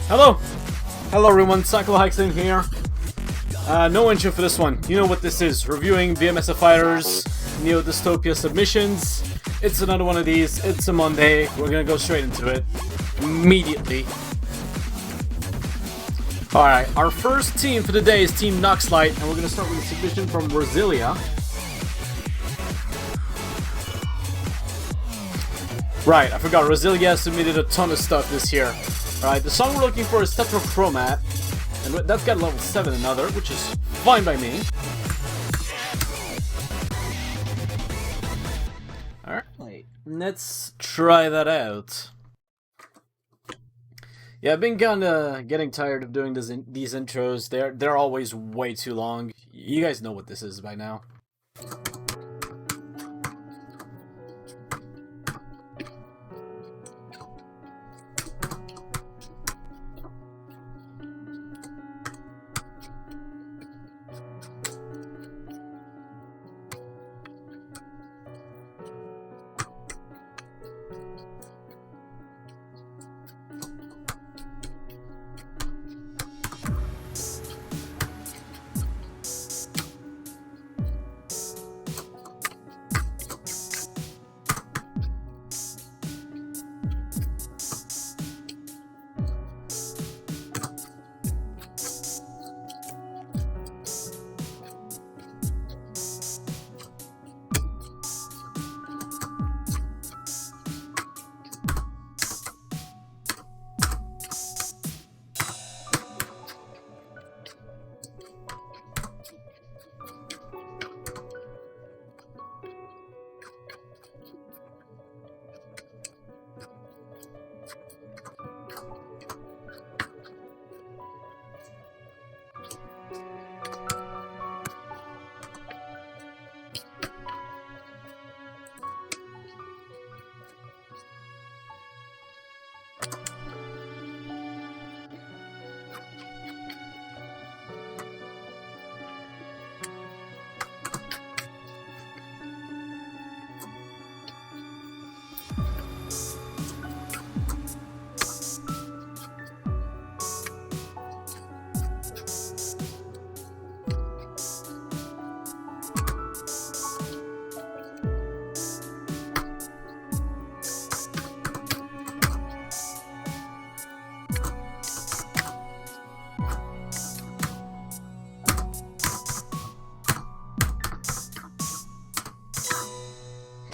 Hello! Hello everyone, Cyclohexin here. No intro for this one. You know what this is. Reviewing BMS Fighters, DYSTOPIA submissions. It's another one of these. It's a Monday. We're gonna go straight into it. Immediately. Alright, our first team for the day is Team Noxlight, and we're gonna start with a submission from Rosylia. Right, I forgot, Rosylia submitted a ton of stuff this year. Alright, the song we're looking for is Tetrachromat, and that's got level 7 another, which is fine by me. Alright, let's try that out. Yeah, I've been kinda getting tired of doing these intros. They're always way too long. You guys know what this is by now.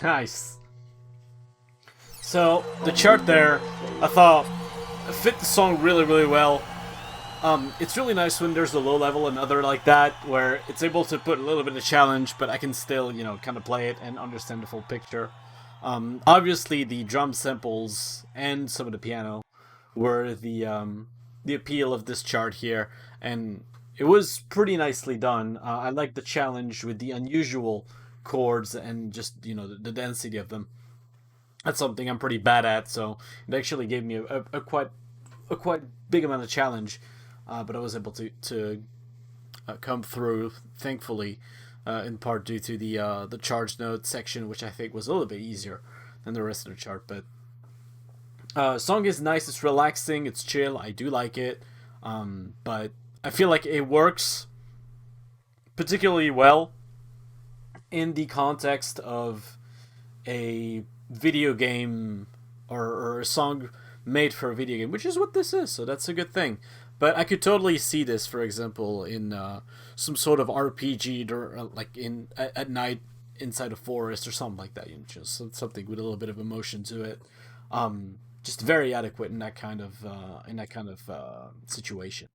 Nice. So, the chart there, I thought, fit the song really, really well. It's really nice when there's a low level and other like that, where it's able to put a little bit of challenge, but I can still, you know, kind of play it and understand the full picture. Obviously, the drum samples and some of the piano were the appeal of this chart here, and it was pretty nicely done. I like the challenge with the unusual chords and just, you know, the density of them. That's something I'm pretty bad at, so it actually gave me a quite big amount of challenge, but I was able to come through, thankfully, in part due to the charge note section, which I think was a little bit easier than the rest of the chart. But song is nice, it's relaxing, it's chill, I do like it, but I feel like it works particularly well in the context of a video game or a song made for a video game, which is what this is, so that's a good thing. But I could totally see this, for example, in some sort of RPG, or like at night inside a forest or something like that. You know, just something with a little bit of emotion to it. Just very adequate in that kind of situation.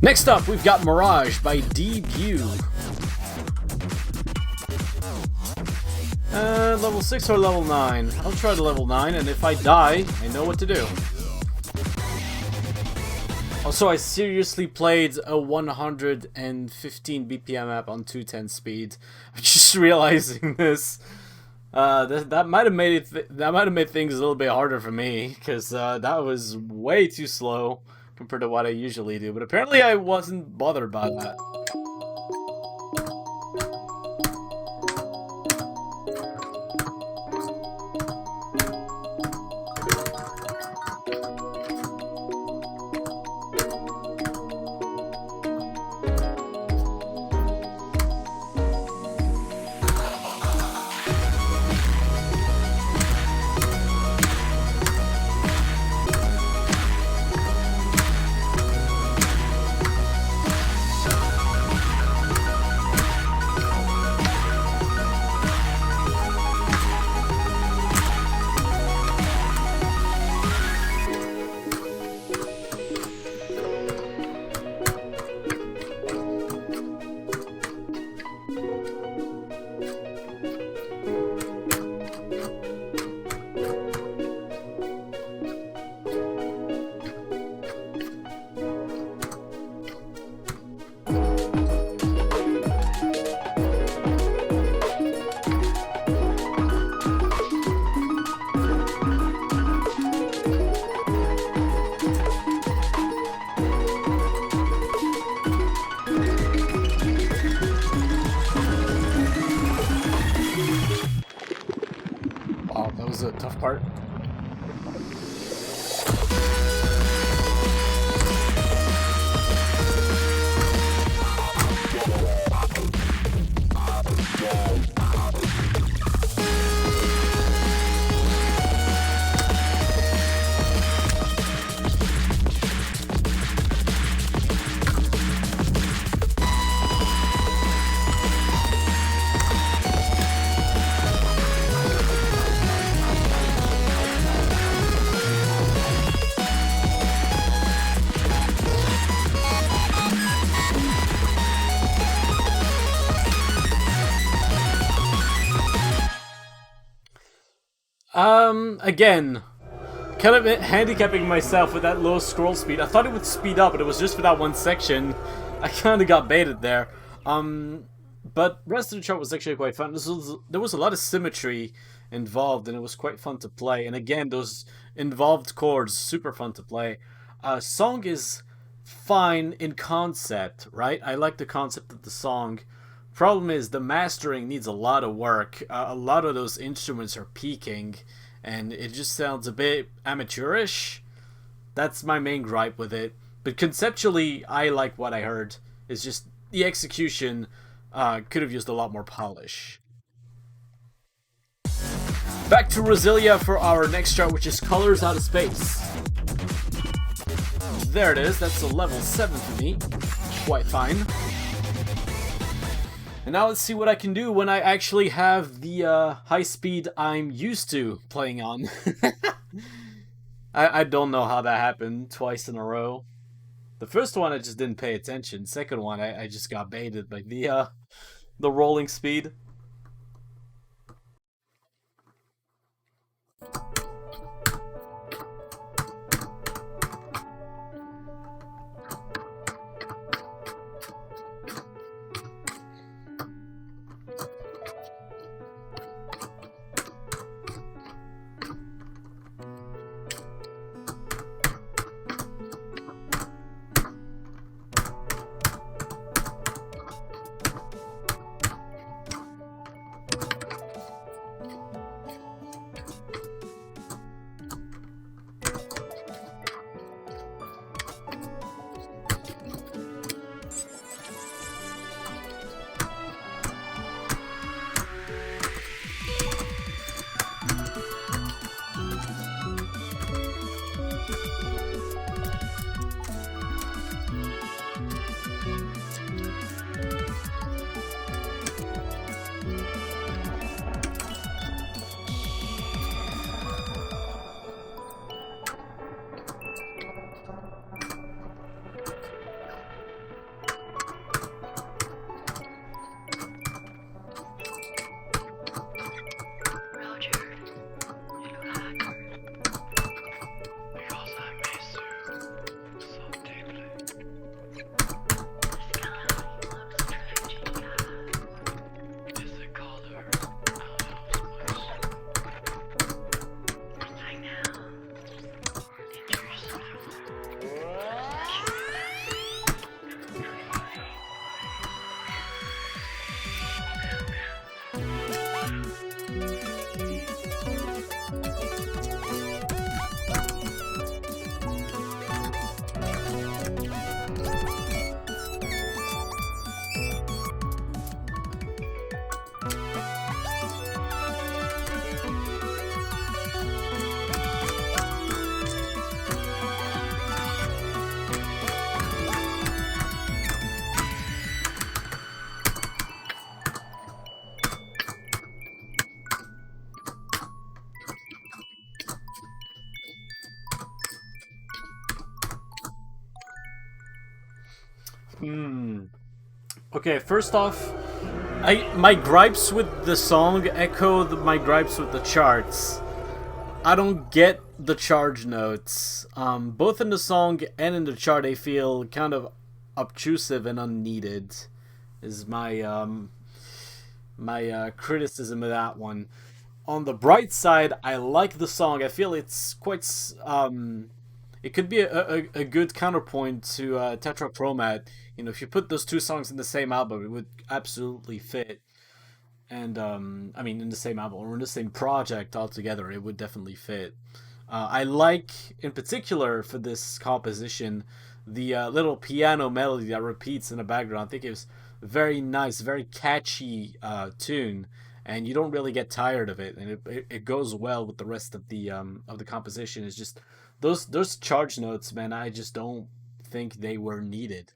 Next up, we've got Mirage by D.Biu. Level 6 or level 9? I'll try the level 9, and if I die, I know what to do. Also, I seriously played a 115 BPM map on 210 speed. I'm just realizing this. That might have made things a little bit harder for me, because that was way too slow compared to what I usually do. But apparently, I wasn't bothered by that. Oh, that was a tough part. Again, kind of handicapping myself with that low scroll speed. I thought it would speed up, but it was just for that one section. I kind of got baited there. But rest of the chart was actually quite fun. There was a lot of symmetry involved, and it was quite fun to play. And again, those involved chords, super fun to play. Song is fine in concept, right? I like the concept of the song. Problem is, the mastering needs a lot of work. A lot of those instruments are peaking, and it just sounds a bit amateurish. That's my main gripe with it. But conceptually, I like what I heard. It's just the execution could have used a lot more polish. Back to Rosylia for our next chart, which is Colors Out of Space. There it is. That's a level 7 for me. Quite fine. And now let's see what I can do when I actually have the high speed I'm used to playing on. I don't know how that happened twice in a row. The first one I just didn't pay attention. Second one I just got baited by the rolling speed. Okay, first off, my gripes with the song echo my gripes with the charts. I don't get the charge notes. Both in the song and in the chart, I feel kind of obtrusive and unneeded. Is my criticism of that one. On the bright side, I like the song. I feel it's quite it could be a good counterpoint to Tetrachromat. You know, if you put those two songs in the same album, it would absolutely fit. and I mean in the same album or in the same project altogether, it would definitely fit. I like, in particular for this composition, the little piano melody that repeats in the background. I think it was very nice, very catchy tune, and you don't really get tired of it, and it goes well with the rest of the composition. It's just those charge notes, man. I just don't think they were needed.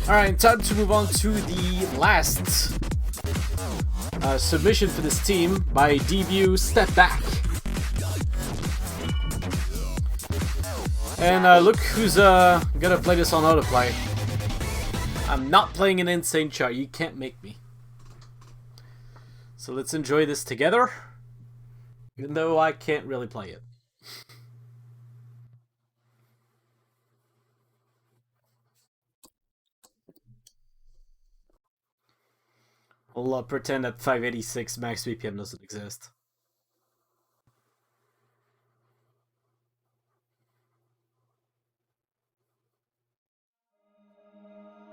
All right, time to move on to the last submission for this team by D.Biu, Step Back. And look who's gonna play this on autoplay. I'm not playing an insane chart, you can't make me. So let's enjoy this together, even though I can't really play it. We'll pretend that 586 max BPM doesn't exist.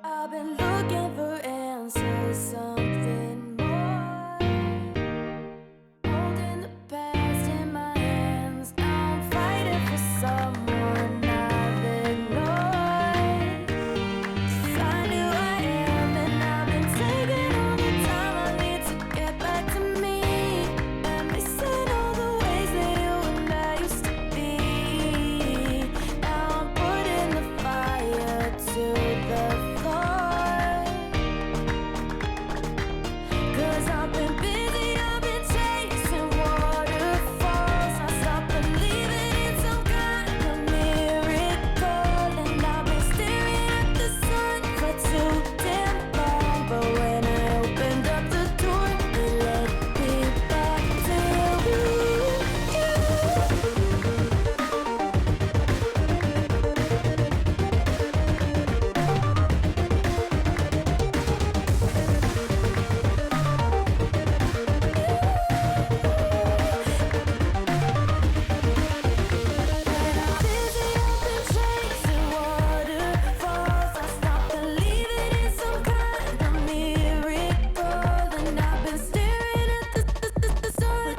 I've been looking for answers, something more. Holding the past in my hands, now I'm fighting for someone I've ignored. 'Cause I knew I am, and I've been taking all the time I need to get back to me. I'm missing all the ways that you and I used to be. Now I'm putting the fire to the floor. 'Cause I've been busy, I've been chasing waterfalls. I stopped believing in some kind of miracle, and I've been staring at the sun for too damn long. But when I opened up the door, it led me back to you. When I'm busy, I've been chasing waterfalls. I stopped believing in some kind of miracle, and I've been staring at the sun.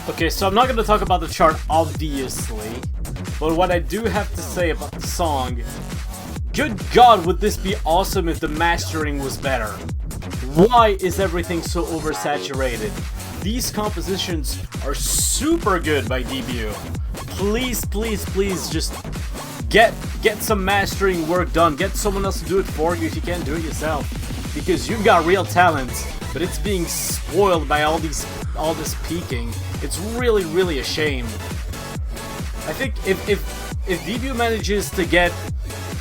Okay, so I'm not going to talk about the chart, obviously, but what I do have to say about the song, good God, would this be awesome if the mastering was better? Why is everything so oversaturated? These compositions are super good by D.Biu. Please, please, please, just get some mastering work done. Get someone else to do it for you if you can't do it yourself, because you've got real talent, but it's being spoiled by all this peaking. It's really, really a shame. I think if D.Biu manages to get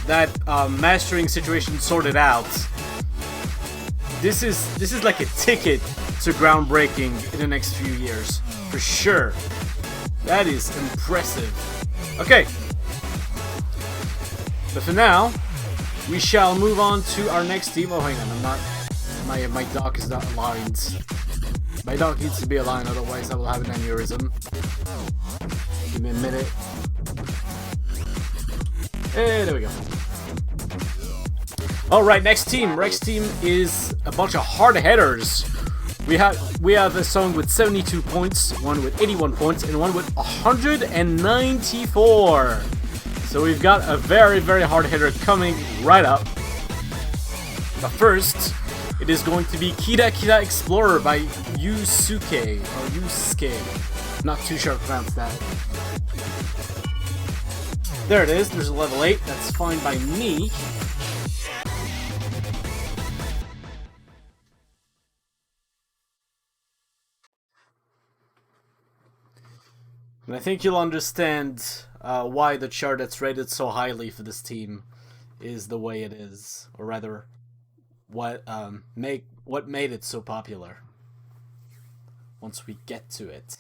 that mastering situation sorted out, this is like a ticket to groundbreaking in the next few years, for sure. That is impressive. Okay, but for now, we shall move on to our next team. Oh, hang on, I'm not. My dock is not aligned. My dock needs to be aligned, otherwise I will have an aneurysm. Give me a minute. Hey, there we go. Alright, next team. Next team is a bunch of hard hitters. We have a song with 72 points, one with 81 points, and one with 194. So we've got a very, very hard hitter coming right up. But first, it is going to be KiraKira Explorer by U-ske, or U-ske. Not too sure how to pronounce that. There it is, there's a level 8, that's fine by me. And I think you'll understand why the chart that's rated so highly for this team is the way it is, or rather, what made it so popular. Once we get to it.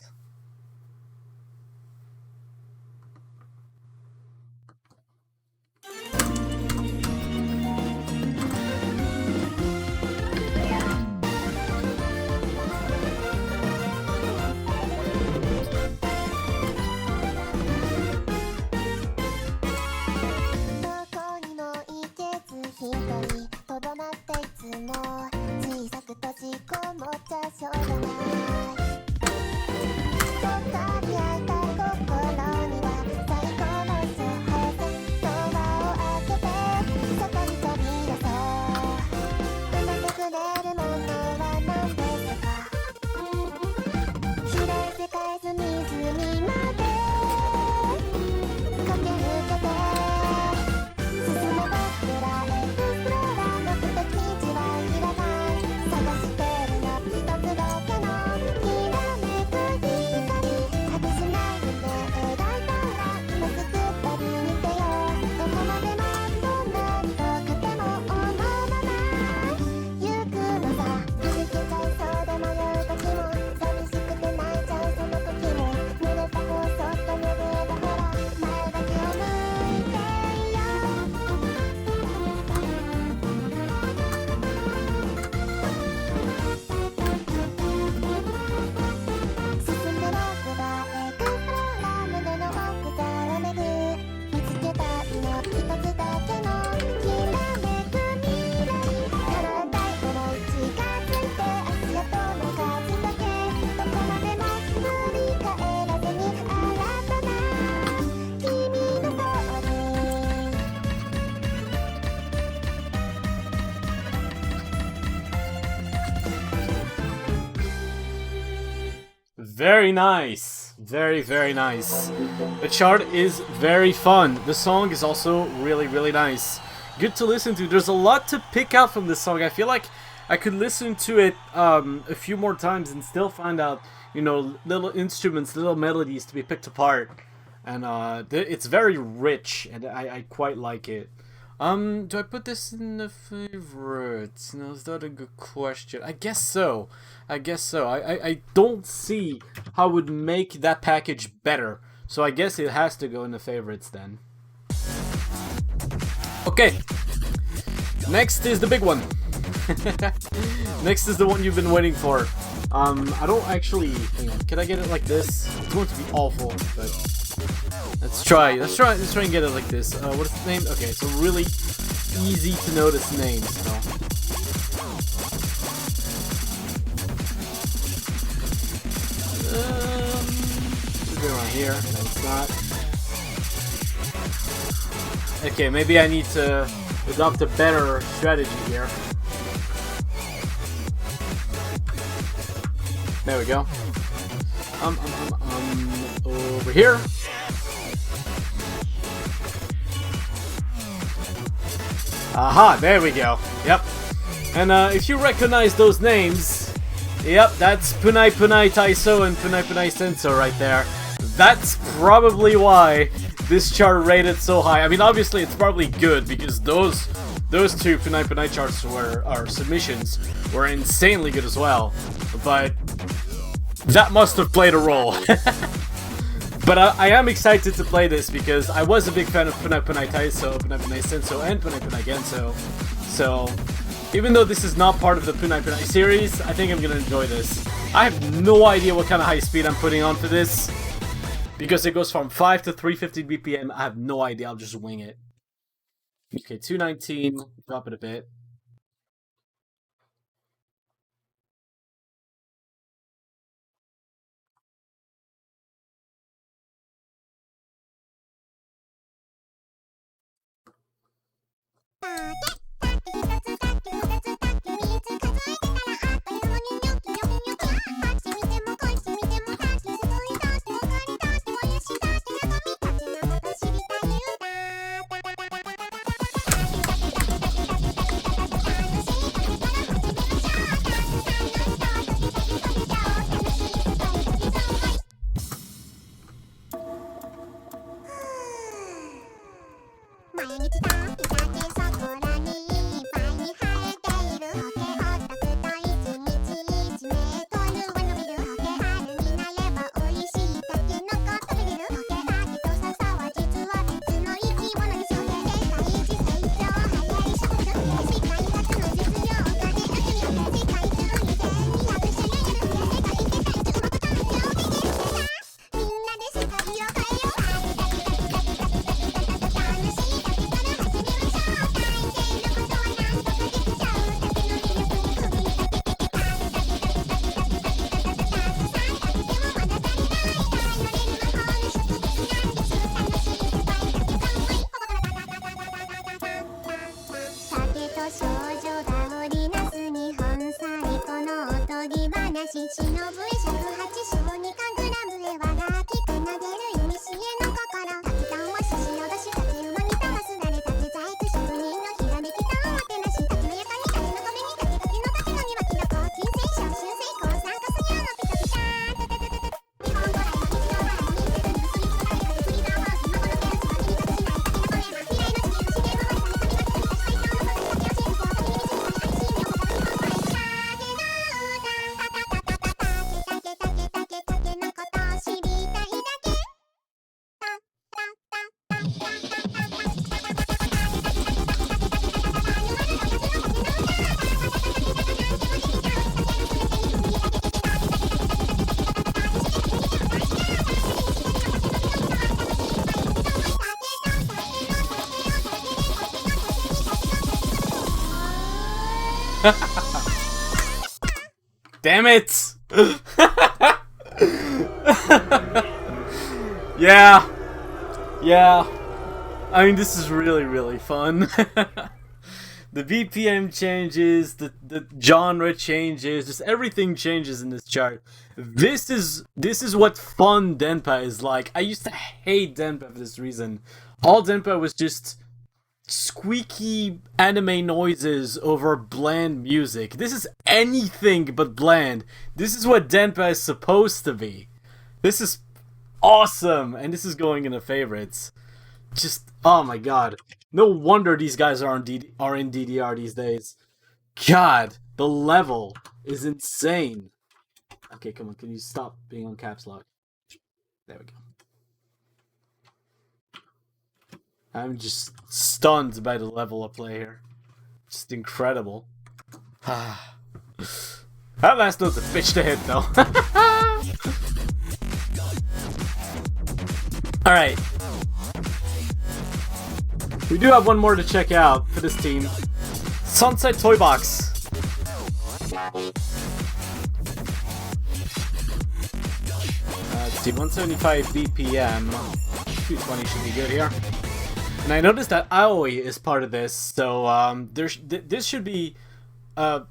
Very nice. Very, very nice. The chart is very fun. The song is also really, really nice. Good to listen to. There's a lot to pick out from this song. I feel like I could listen to it a few more times and still find out, you know, little instruments, little melodies to be picked apart. And it's very rich, and I quite like it. Do I put this in the favorites? No, is that a good question? I guess so. I don't see how it would make that package better. So I guess it has to go in the favorites then. Okay. Next is the big one. Next is the one you've been waiting for. I don't actually... Hang on. Can I get it like this? It's going to be awful, but... Let's try and get it like this. What is the name? Okay, it's a really easy to notice name, so. Should be around here. No, it's not. Okay, maybe I need to adopt a better strategy here. There we go. Over here. Aha, there we go. Yep. And if you recognize those names, yep, that's Punai Punai Taiso and Punai Punai Senso right there. That's probably why this chart rated so high. I mean, obviously it's probably good because those two Punai Punai charts or submissions were insanely good as well. But that must have played a role. But I am excited to play this because I was a big fan of Punai Punai Taiso, Punai Punai Senso, and Punai Punai Genso. So, even though this is not part of the Punai Punai series, I think I'm going to enjoy this. I have no idea what kind of high speed I'm putting on for this. Because it goes from 5 to 350 BPM, I have no idea, I'll just wing it. Okay, 219, drop it a bit. ぎ話忍ぶ尺八小児科グラムへ我がきてなでる意味しえの心滝端は獅子おどし竹馬にたわすられた手細工職人のひらめきたんわてなし滝のやかに竹の壁に竹垣の竹の庭木の高金星小春星降参加すぎのピカピカテテテテテ日本古来の日常は見せずに結びつかれたフリーダーはスマホの手足は手に隠しない竹の声は未来の地球不思議のまさに神が作りた最強の空に竹を信じて私に導く配信をここ日本古来Damn it! Yeah. Yeah. I mean, this is really, really fun. The BPM changes, the genre changes, just everything changes in this chart. This is what fun Denpa is like. I used to hate Denpa for this reason. All Denpa was just squeaky anime noises over bland music. This is anything but bland. This is what Denpa is supposed to be. This is awesome, and this is going in the favorites. Just, oh my god. No wonder these guys are in DDR these days. God, the level is insane. Okay, come on, can you stop being on caps lock? There we go. I'm just stunned by the level of play here. Just incredible. That last note's a bitch to hit, though. Alright. We do have one more to check out for this team. Sunset Toybox. Let's see, 175 BPM. 220 should be good here. And I noticed that Aoi is part of this, so this should be a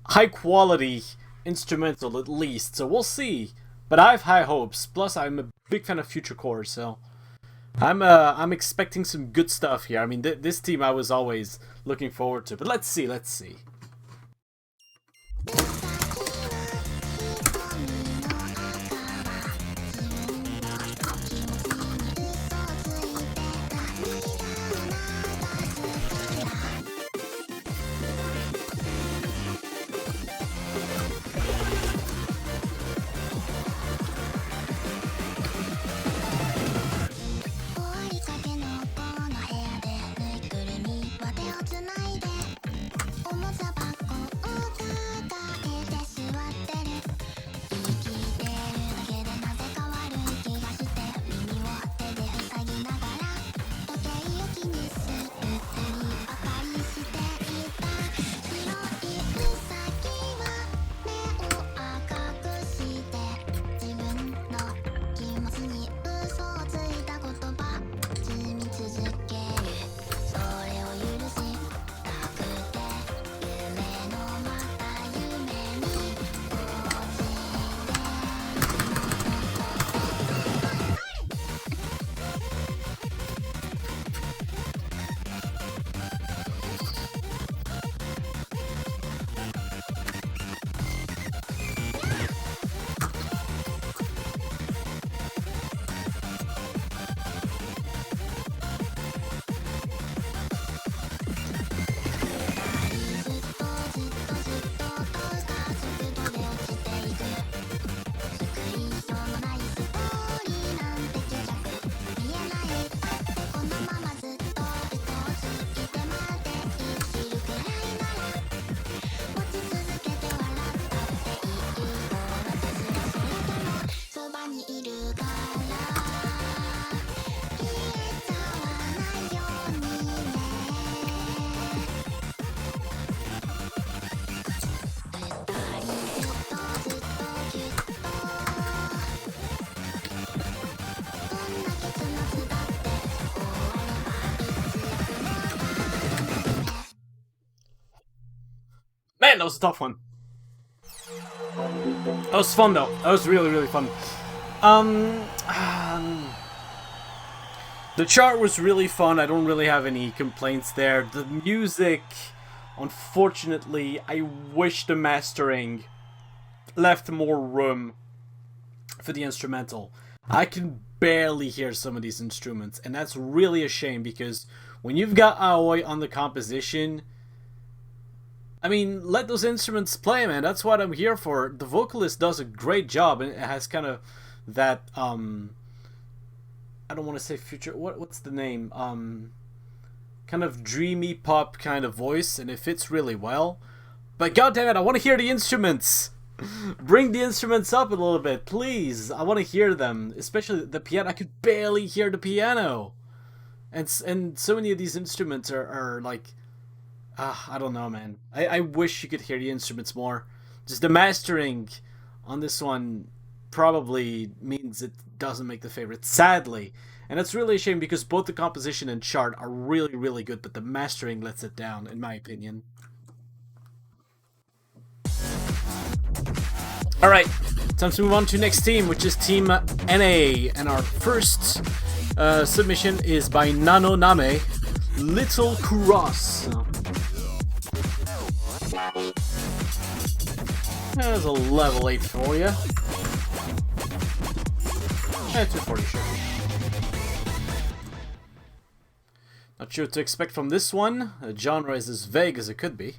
high quality instrumental at least. So we'll see. But I have high hopes. Plus, I'm a big fan of Future Core, so I'm expecting some good stuff here. I mean, this team I was always looking forward to. But let's see. Let's see. Man, that was a tough one. That was fun though. That was really, really fun. The chart was really fun. I don't really have any complaints there. The music, unfortunately, I wish the mastering left more room for the instrumental. I can barely hear some of these instruments, and that's really a shame because when you've got Aoi on the composition, I mean, let those instruments play, man. That's what I'm here for. The vocalist does a great job, and it has kind of that, I don't want to say future, what's the name? Kind of dreamy pop kind of voice, and it fits really well. But goddammit, I want to hear the instruments! Bring the instruments up a little bit, please. I want to hear them, especially the piano. I could barely hear the piano, and so many of these instruments are like, I don't know, man. I wish you could hear the instruments more. Just the mastering on this one probably means it doesn't make the favorite, sadly, and that's really a shame because both the composition and chart are really, really good, but the mastering lets it down, in my opinion. Alright, time to move on to next team, which is Team NA, and our first submission is by na no na me, Little Cuross. There's a level 8 for you. 240, sure. Not sure what to expect from this one. The genre is as vague as it could be.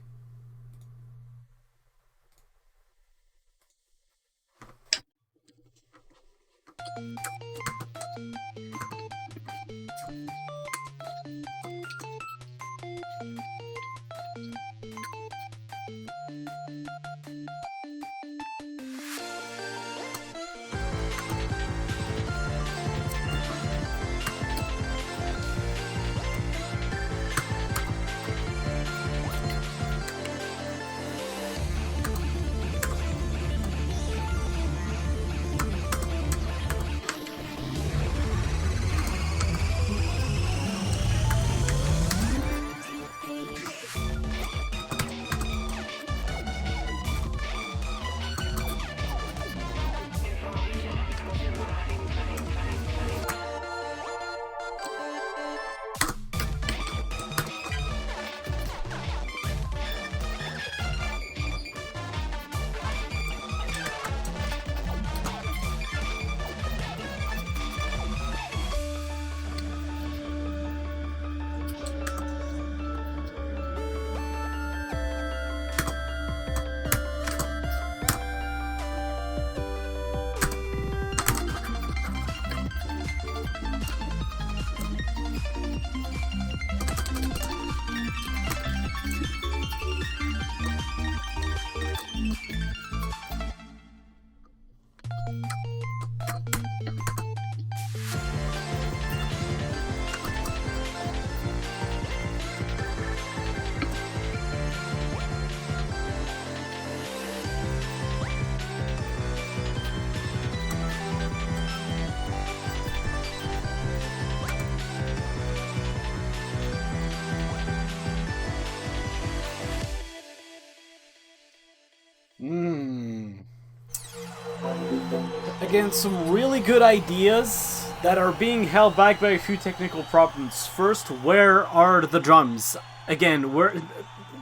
Again, some really good ideas that are being held back by a few technical problems. First, where are the drums? Again, what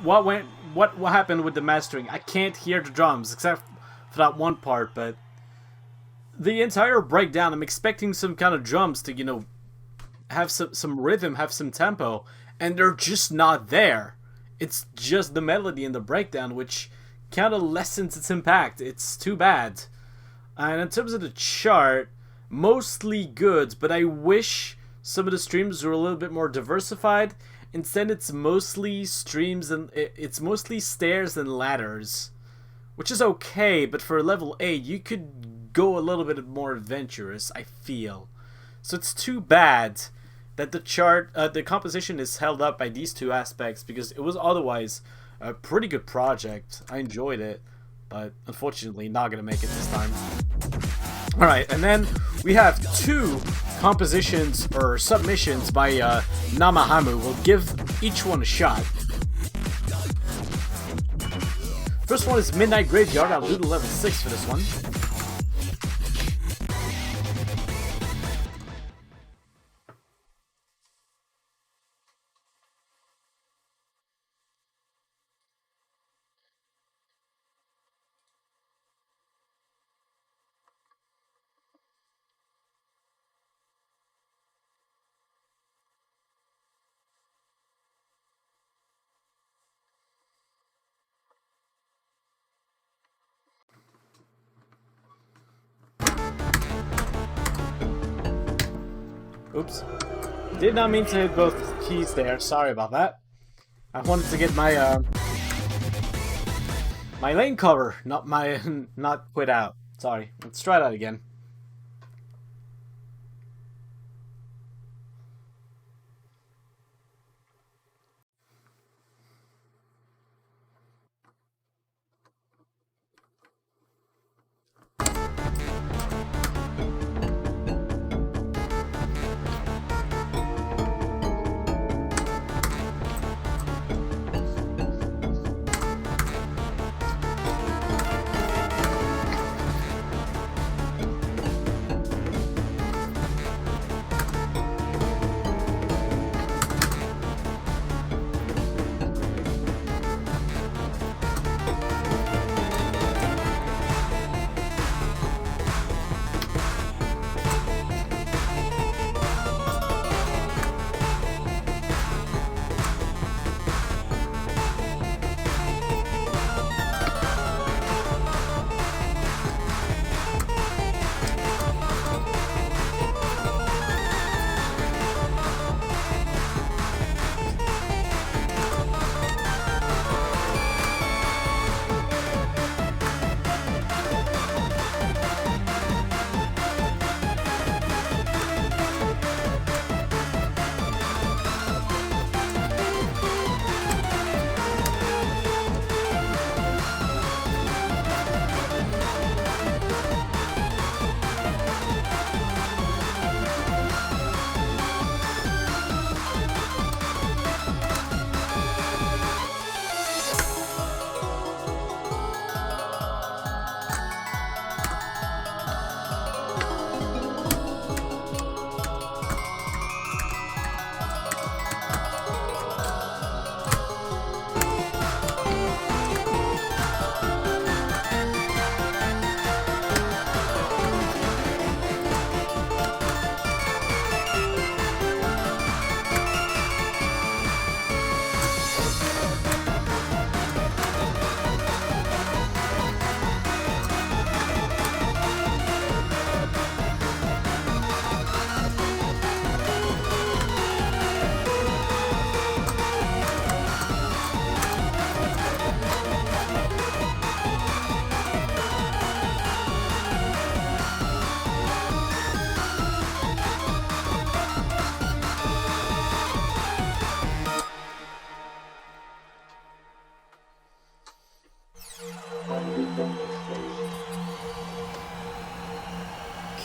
happened with the mastering? I can't hear the drums except for that one part, but the entire breakdown, I'm expecting some kind of drums to, you know, have some rhythm, have some tempo, and they're just not there. It's just the melody in the breakdown, which kind of lessens its impact. It's too bad. And in terms of the chart, mostly good, but I wish some of the streams were a little bit more diversified. Instead, it's mostly streams and it's mostly stairs and ladders, which is okay, but for level 8, you could go a little bit more adventurous, I feel. So it's too bad that the chart, the composition is held up by these two aspects, because it was otherwise a pretty good project. I enjoyed it, but unfortunately not gonna make it this time. Alright, and then we have two compositions or submissions by Namahamu. We'll give each one a shot. First one is Midnight Graveyard. I'll do the level 6 for this one. Oops. Did not mean to hit both keys there. Sorry about that. I wanted to get my my lane cover, not quit out. Sorry. Let's try that again.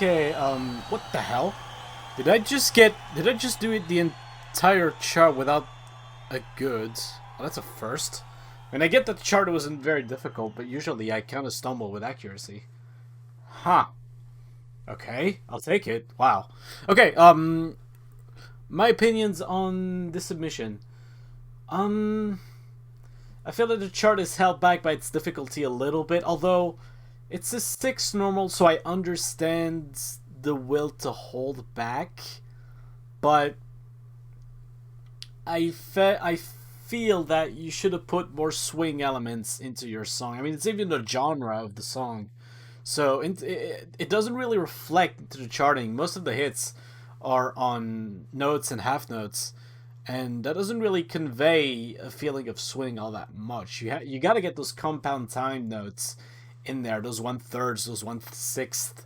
Okay, what the hell? Did I just do it the entire chart without a goods? Well, that's a first. I mean, I get that the chart wasn't very difficult, but usually I kind of stumble with accuracy. Huh. Okay, I'll take it. Wow. Okay, my opinions on this submission. I feel that the chart is held back by its difficulty a little bit, although it's a 6 normal, so I understand the will to hold back, but I feel that you should have put more swing elements into your song. I mean, it's even the genre of the song, so it doesn't really reflect to the charting. Most of the hits are on notes and half notes, and that doesn't really convey a feeling of swing all that much. You got to get those compound time notes in there, those 1/3, those 1/6.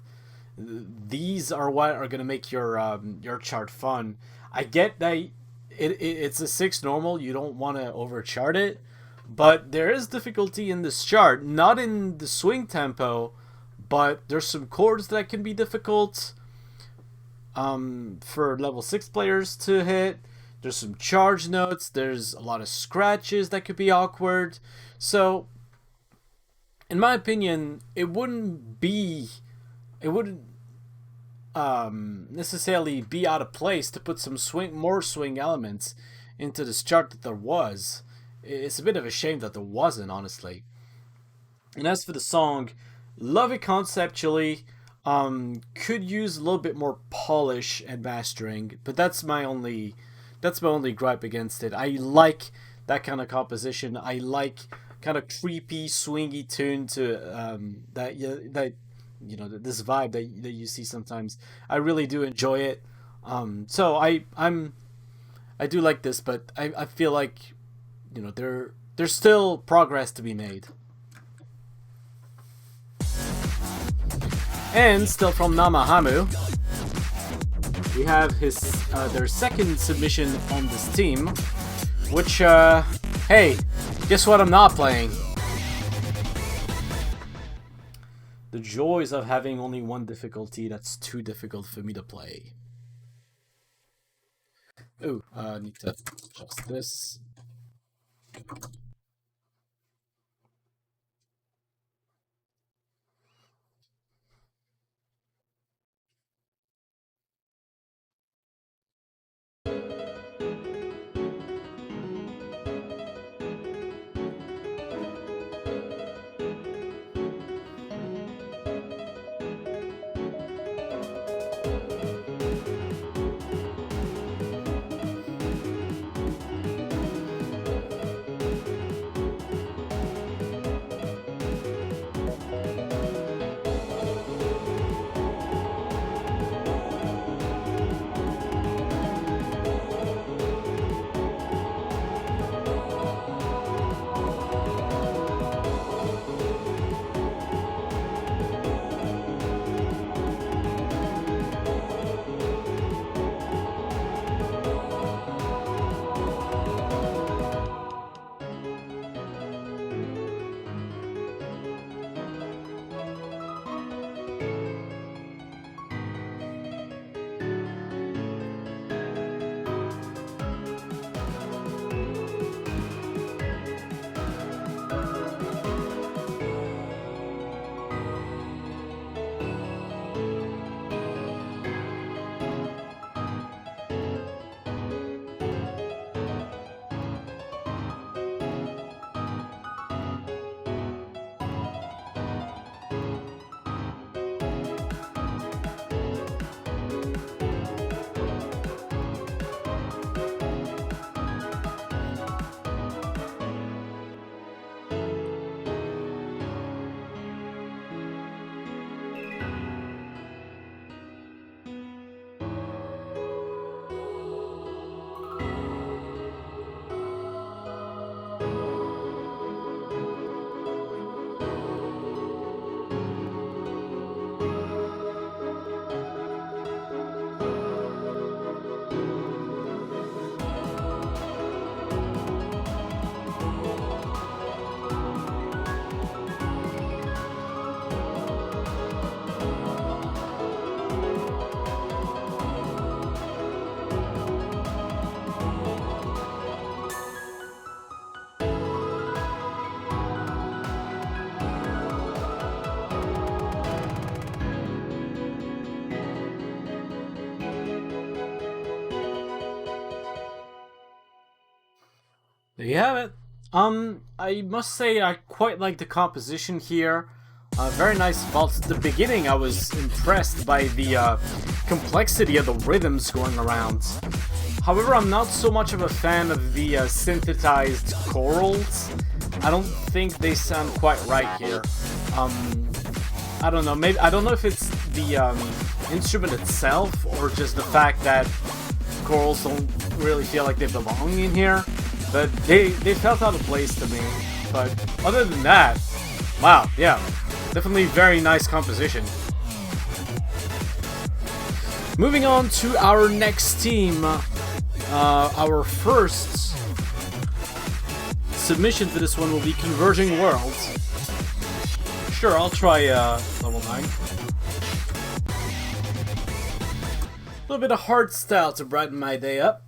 These are what are gonna make your chart fun. I get that it's a 6 normal, you don't want to overchart it, but there is difficulty in this chart, not in the swing tempo, but there's some chords that can be difficult for level 6 players to hit. There's some charge notes, there's a lot of scratches that could be awkward. So in my opinion, it wouldn't necessarily be out of place to put some more swing elements into this chart that there was. It's a bit of a shame that there wasn't, honestly. And as for the song, love it conceptually. Could use a little bit more polish and mastering, but that's my only gripe against it. I like that kind of composition. I like kind of creepy, swingy tune to this vibe that you see sometimes. I really do enjoy it. So I do like this, but I feel like there's still progress to be made. And still from Namahamu, we have their second submission on this team, which hey, guess what I'm not playing? The joys of having only one difficulty that's too difficult for me to play. Ooh, I need to adjust this. There you have it. I must say I quite like the composition here. Very nice vaults. At the beginning, I was impressed by the complexity of the rhythms going around. However, I'm not so much of a fan of the synthesized chorals. I don't think they sound quite right here. I don't know. Maybe I don't know if it's the instrument itself or just the fact that chorals don't really feel like they belong in here. But they felt out of place to me. But other than that, wow, yeah, definitely very nice composition. Moving on to our next team, our first submission for this one will be Converging World. Sure, I'll try level 9. A little bit of hard style to brighten my day up.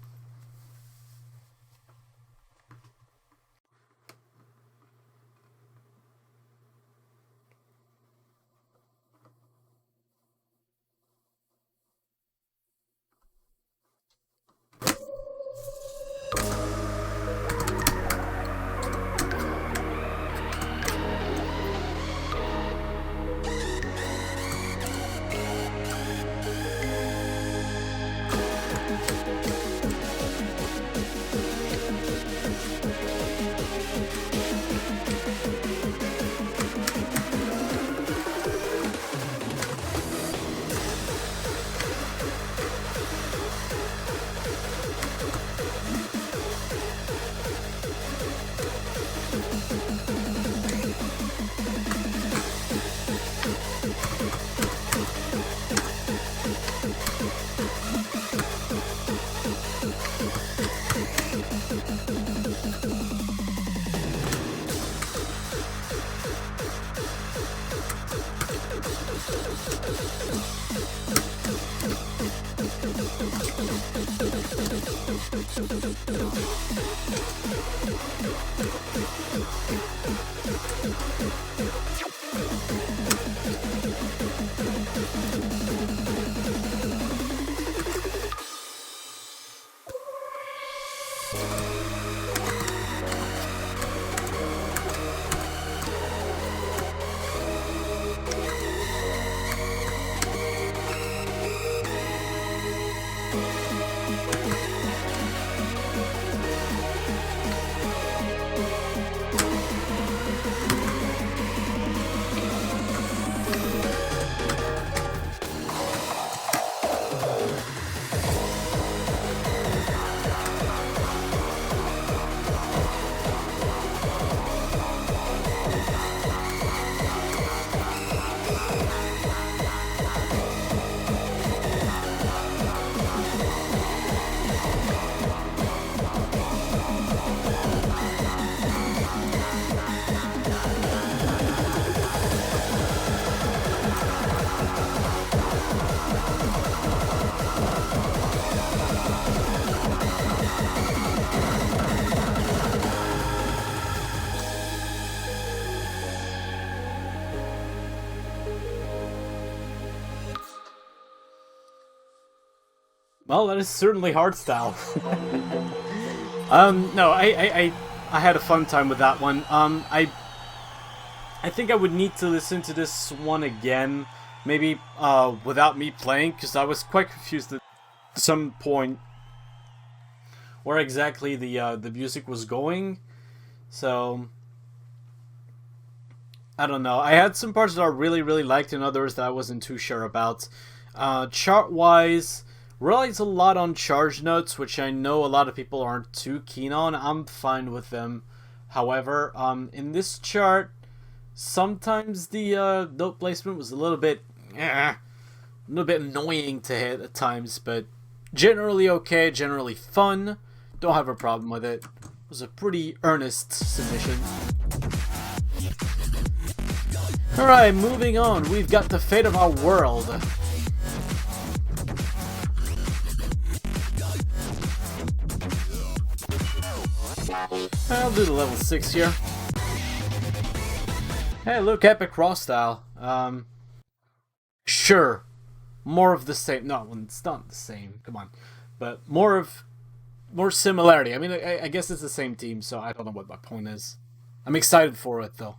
Well, that is certainly hardstyle. No, I had a fun time with that one. I think I would need to listen to this one again, maybe without me playing, because I was quite confused at some point where exactly the music was going. So I don't know. I had some parts that I really liked and others that I wasn't too sure about. Chart-wise, relies a lot on charge notes, which I know a lot of people aren't too keen on. I'm fine with them. However, in this chart, sometimes the note placement was a little bit annoying to hit at times, but generally okay, generally fun. Don't have a problem with it. It was a pretty earnest submission. Alright, moving on. We've got the fate of our world. I'll do the level 6 here. Hey, look, epic cross style. Sure. More of the same. No, it's not the same. Come on. But more similarity. I mean, I guess it's the same team, so I don't know what my point is. I'm excited for it, though.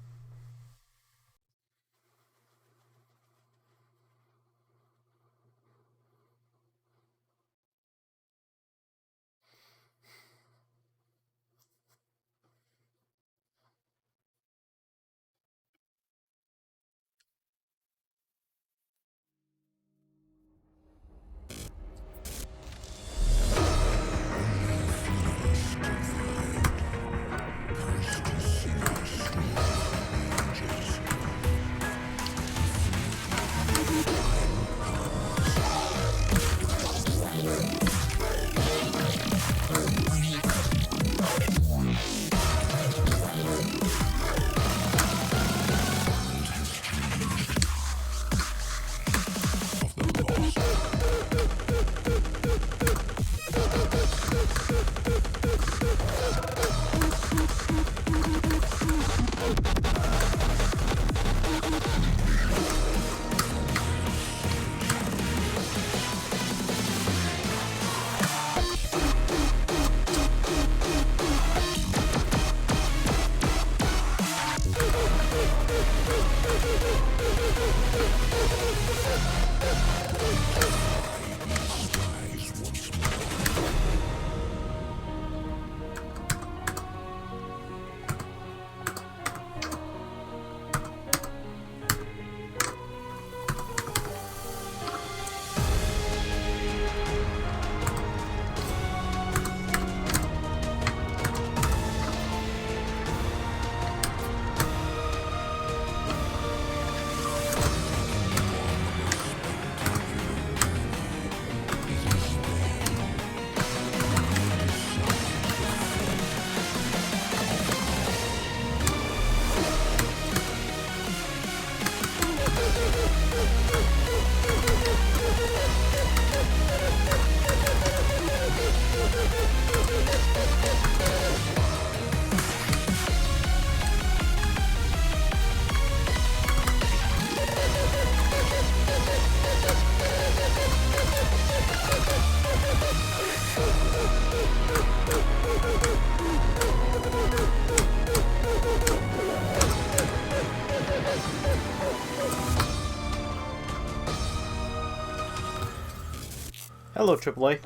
Hello, AAA.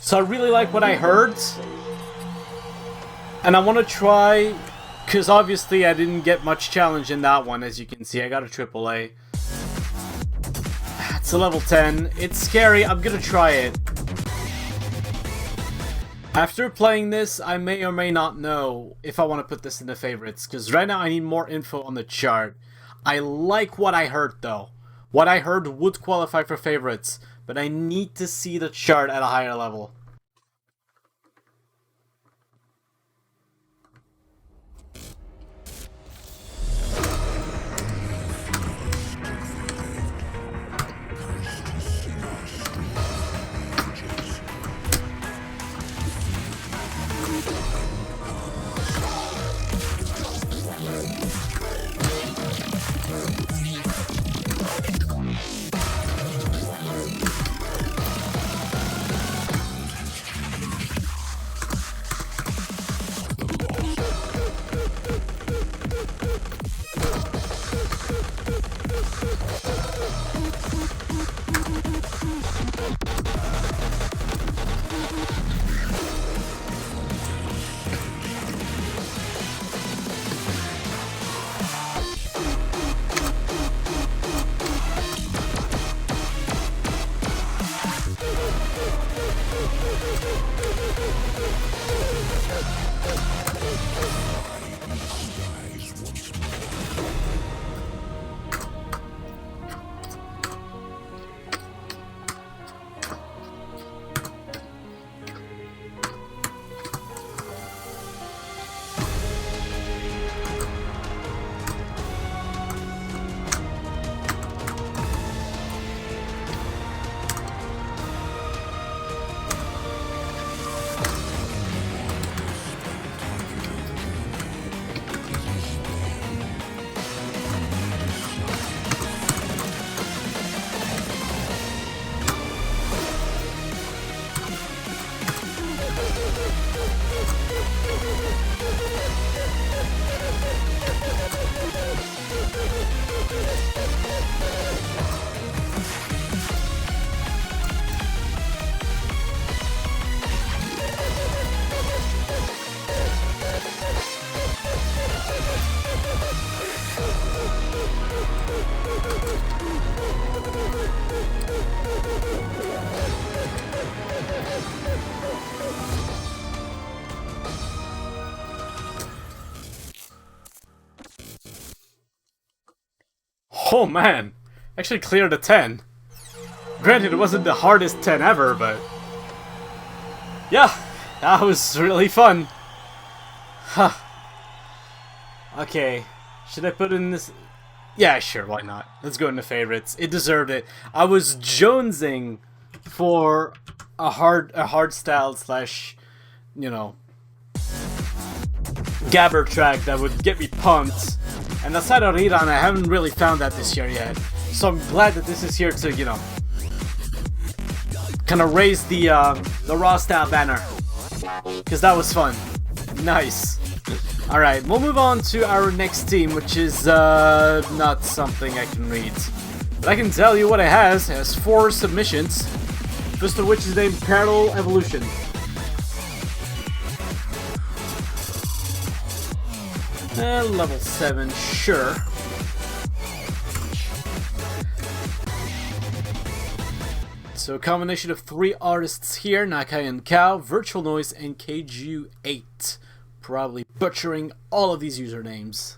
So I really like what I heard, and I want to try, because obviously I didn't get much challenge in that one, as you can see. I got a AAA. It's a level 10. It's scary. I'm gonna try it. After playing this, I may or may not know if I want to put this in the favorites, because right now I need more info on the chart. I like what I heard, though. What I heard would qualify for favorites, but I need to see the chart at a higher level. Oh man, actually cleared a 10. Granted, it wasn't the hardest 10 ever, but yeah, that was really fun. Huh. Okay, should I put in this? Yeah, sure, why not? Let's go into favorites. It deserved it. I was jonesing for a hard style slash, you know, gabber track that would get me pumped. And aside of Riran, I haven't really found that this year yet. So I'm glad that this is here to, you know, kind of raise the raw style banner. Because that was fun. Nice. Alright, we'll move on to our next team, which is not something I can read. But I can tell you what it has. It has 4 submissions. First of which is named Parallel Evolution. Level 7, sure. So a combination of 3 artists here, Nakaiankow, VirtualNoiz, and KG8. Probably butchering all of these usernames.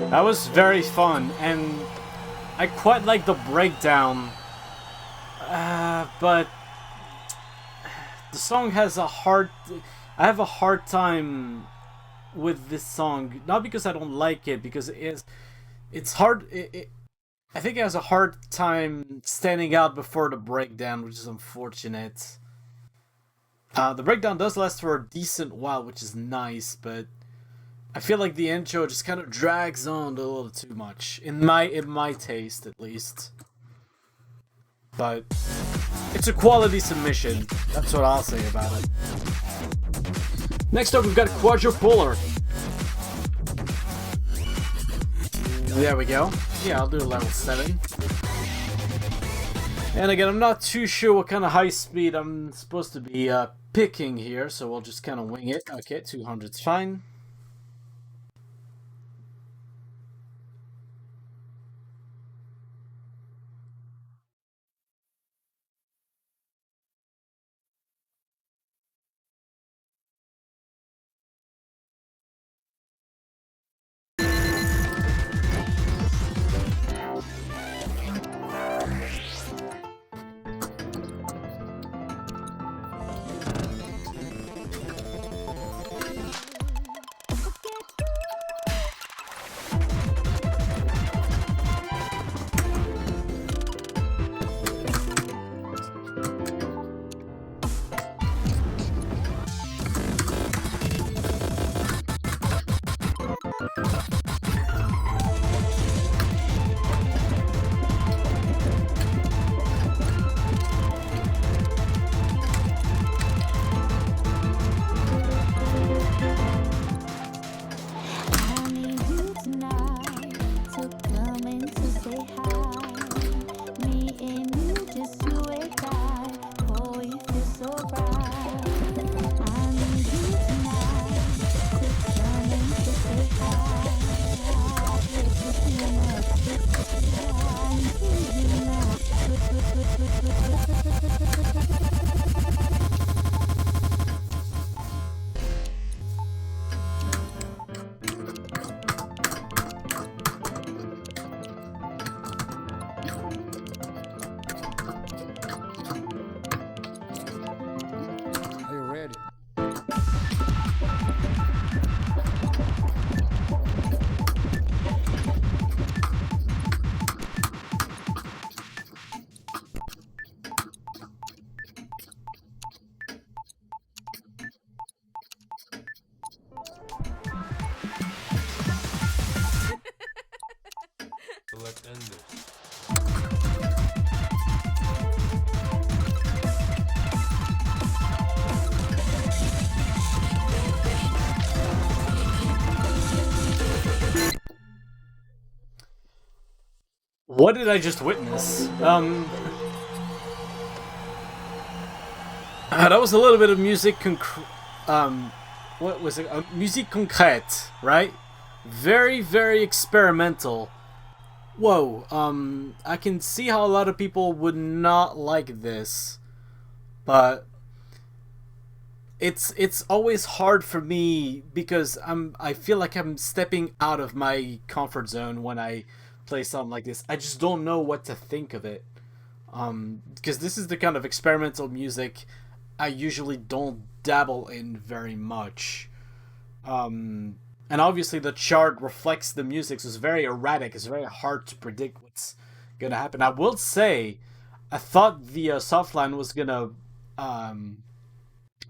That was very fun, and I quite like the breakdown, but the song has a hard... I have a hard time with this song, not because I don't like it, because it's hard... I think it has a hard time standing out before the breakdown, which is unfortunate. The breakdown does last for a decent while, which is nice, but I feel like the intro just kind of drags on a little too much, in my taste at least. But it's a quality submission. That's what I'll say about it. Next up, we've got Quadrupolar. There we go. Yeah, I'll do a level 7. And again, I'm not too sure what kind of high speed I'm supposed to be picking here, so we'll just kind of wing it. Okay, 200's fine. I need you tonight to come in to say hi. Me and you, just you and I. Oh, you feel so right. I need you tonight to come in to say hi. Are you ready? Select enders. What did I just witness? That was a little bit of music what was it? Musique concrète, right? Very, very experimental. Whoa, I can see how a lot of people would not like this, but it's always hard for me because I feel like I'm stepping out of my comfort zone when I play something like this. I just don't know what to think of it, because this is the kind of experimental music I usually don't dabble in very much. And obviously the chart reflects the music, so it's very erratic. It's very hard to predict what's gonna happen. I will say, I thought the softline was gonna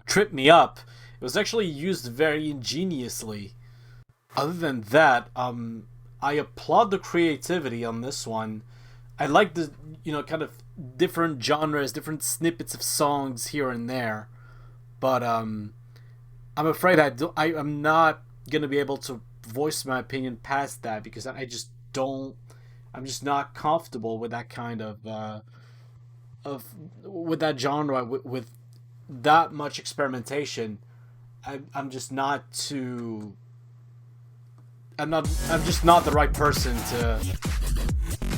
trip me up. It was actually used very ingeniously. Other than that, I applaud the creativity on this one. I like the, kind of different genres, different snippets of songs here and there. But I'm afraid I'm not gonna be able to voice my opinion past that, because I'm just not comfortable with that kind of with that genre, with that much experimentation. I'm just not the right person to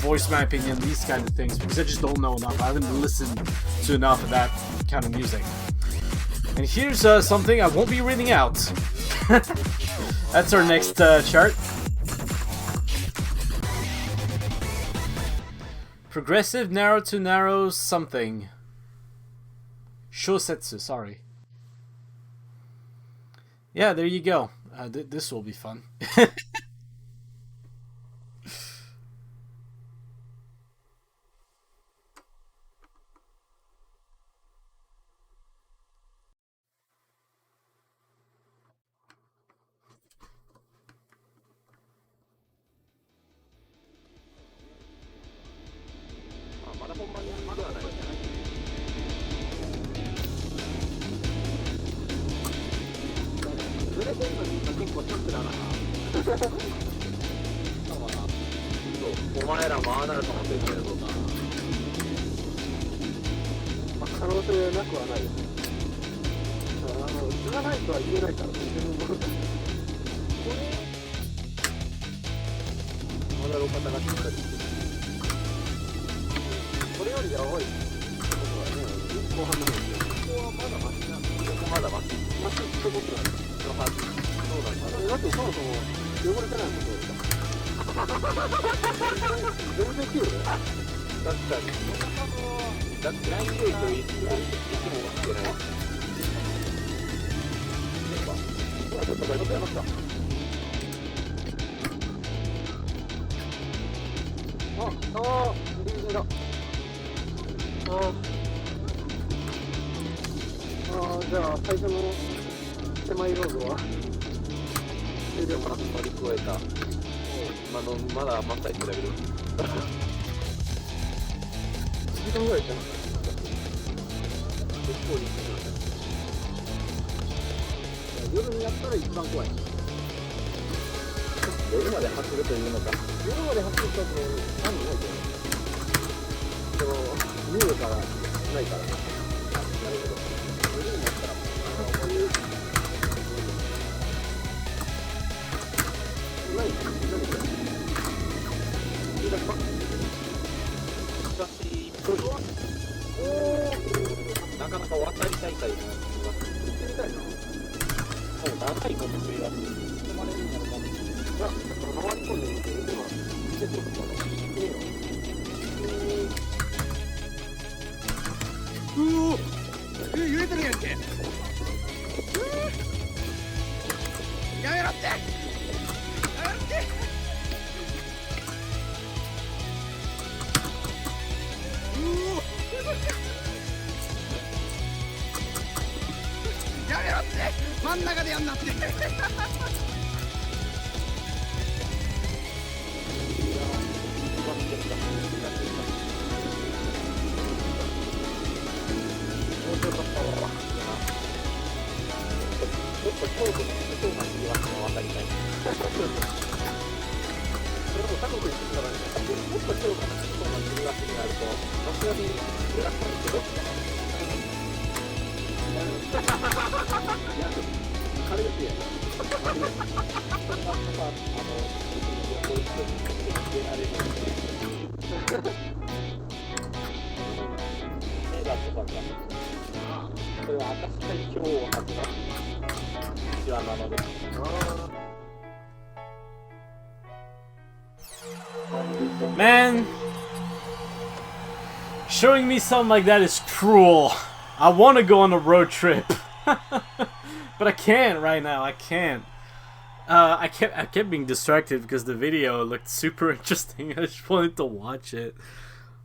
voice my opinion on these kind of things, because I just don't know enough. I haven't listened to enough of that kind of music. And here's something I won't be reading out. That's our next chart. Progressive narrow to narrow something. Shosetsu, sorry. Yeah, there you go. This will be fun. 能性なくはないですね。図がないとは言えないから、全然これまだ路肩がしっかりしてる。これよりやばいってことはね、後半の方ですよ。ここはまだマシなんです。ここまだマシってことなんです。そうなんだ。だってそもそも汚れてないことですか。全然綺麗だよ。確かに。だってラインレイといつもしてない。ちょっとやりました。ギリギリだ。じゃあ最初の狭いロードは終了かな。乗り越えた。まだ真っ最中だけど。1時間ぐらいじゃなかった。結構いいですね。夜にやったら一番怖い。夜まで走るというのか。夜まで走ると何もないけど。見るからないからね。なるほど。夜になったらこういう何これ。いいですか。なかなか渡り大会のやつが行ってみたいな。もう長いかもしれない。止まれるんやろか。じゃあ、回り込んでみて、今、見てとくから。いいよ。揺れてるやんけ。やめろって。やめろって。やめろって。真ん中でやんなって。ちょっと京都のそうな気が渡りたい。それも他国に行ったらね、もっと京都のそうな気がになると、さすがに出らっしゃるけど。いや、彼ですよ。それが旅行一緒に出られるので。映画とかが、それは明石海峡を始まる。Man, showing me something like that is cruel. I want to go on a road trip, but I can't right now. I can't. I kept being distracted because the video looked super interesting. I just wanted to watch it.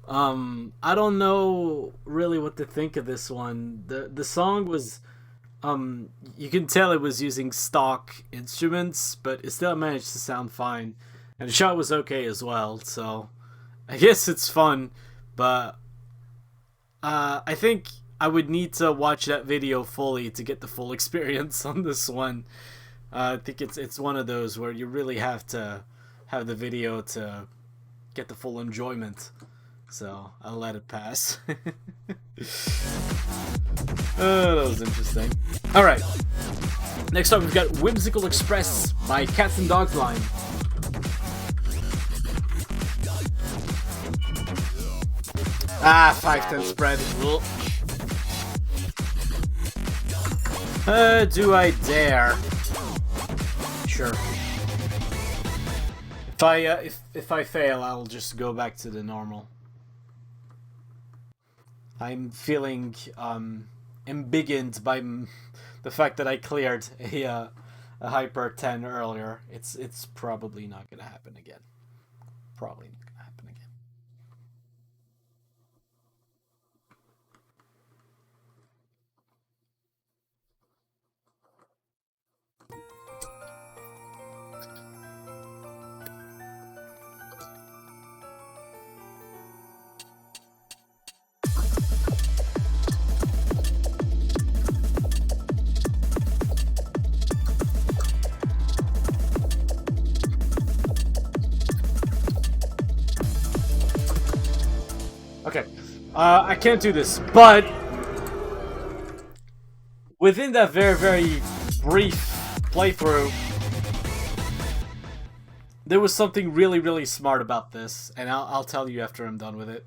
I don't know really what to think of this one. The song was, you can tell it was using stock instruments, but it still managed to sound fine. And the shot was okay as well, so I guess it's fun, but I think I would need to watch that video fully to get the full experience on this one. I think it's one of those where you really have to have the video to get the full enjoyment. So I'll let it pass. That was interesting. Alright. Next up we've got Whimsical Express by Cats and Dogs Line. Ah, 5-10 spread. Do I dare? Sure. If I fail, I'll just go back to the normal. I'm feeling embiggened by the fact that I cleared a hyper 10 earlier. It's probably not gonna happen again. Probably not gonna happen again. Okay, I can't do this, but within that very, very brief playthrough, there was something really, really smart about this, and I'll tell you after I'm done with it.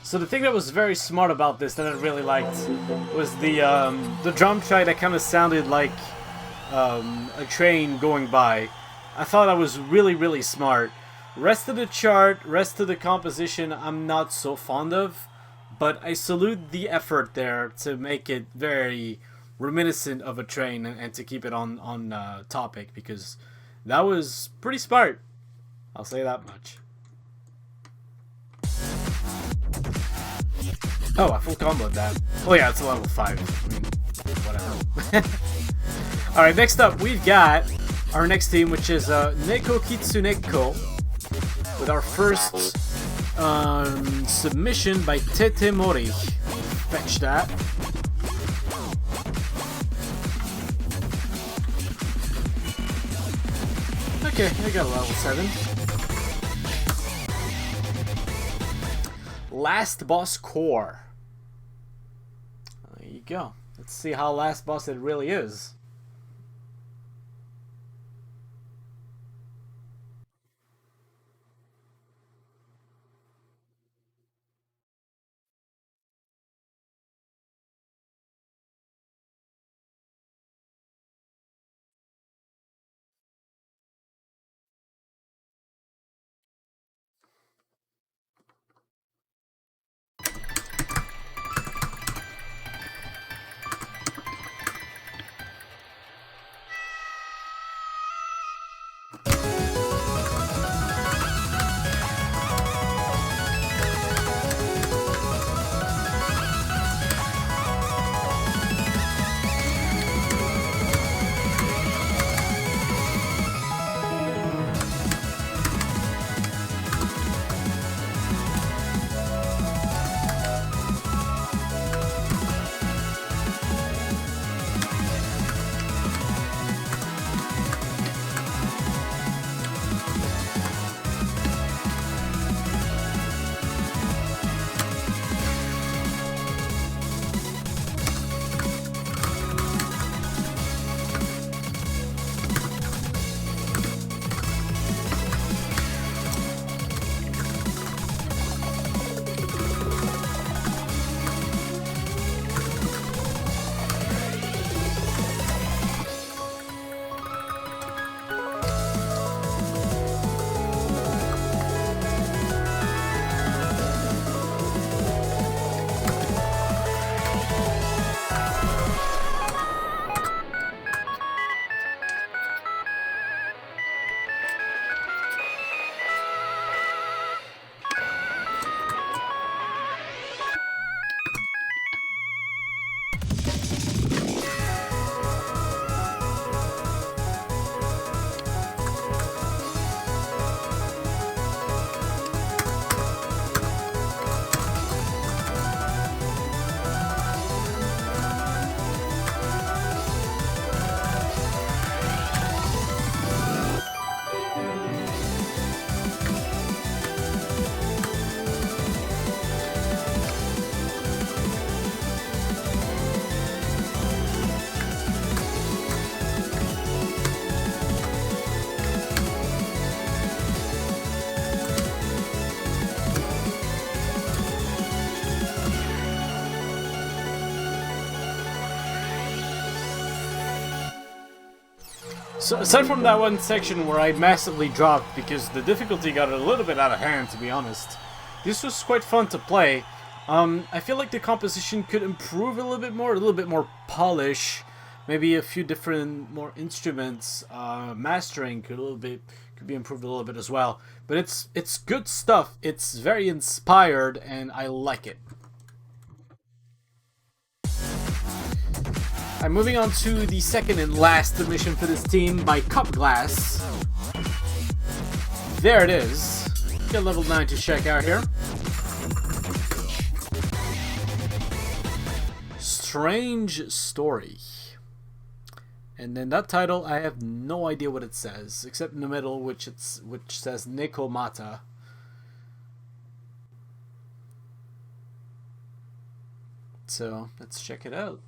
So the thing that was very smart about this that I really liked was the drum track that kind of sounded like a train going by. I thought that was really, really smart. Rest of the chart, rest of the composition, I'm not so fond of, but I salute the effort there to make it very reminiscent of a train and to keep it on topic, because that was pretty smart. I'll say that much. Oh, I full comboed that. Oh yeah, it's a level 5. I mean, whatever. Alright, next up we've got our next team, which is Neko Kitsuneko, with our first submission by Tetemori. Fetch that. Okay, I got a level 7. Last Boss Core. There you go. Let's see how last boss it really is. So aside from that one section where I massively dropped because the difficulty got a little bit out of hand, to be honest, this was quite fun to play. I feel like the composition could improve a little bit more polish, maybe a few different more instruments. Mastering could be improved a little bit as well. But it's good stuff. It's very inspired, and I like it. I'm moving on to the second and last submission for this team by cupglass. There it is. Get level 9 to check out here. Strange Story. And then that title, I have no idea what it says, except in the middle, which says Nekomata. So let's check it out.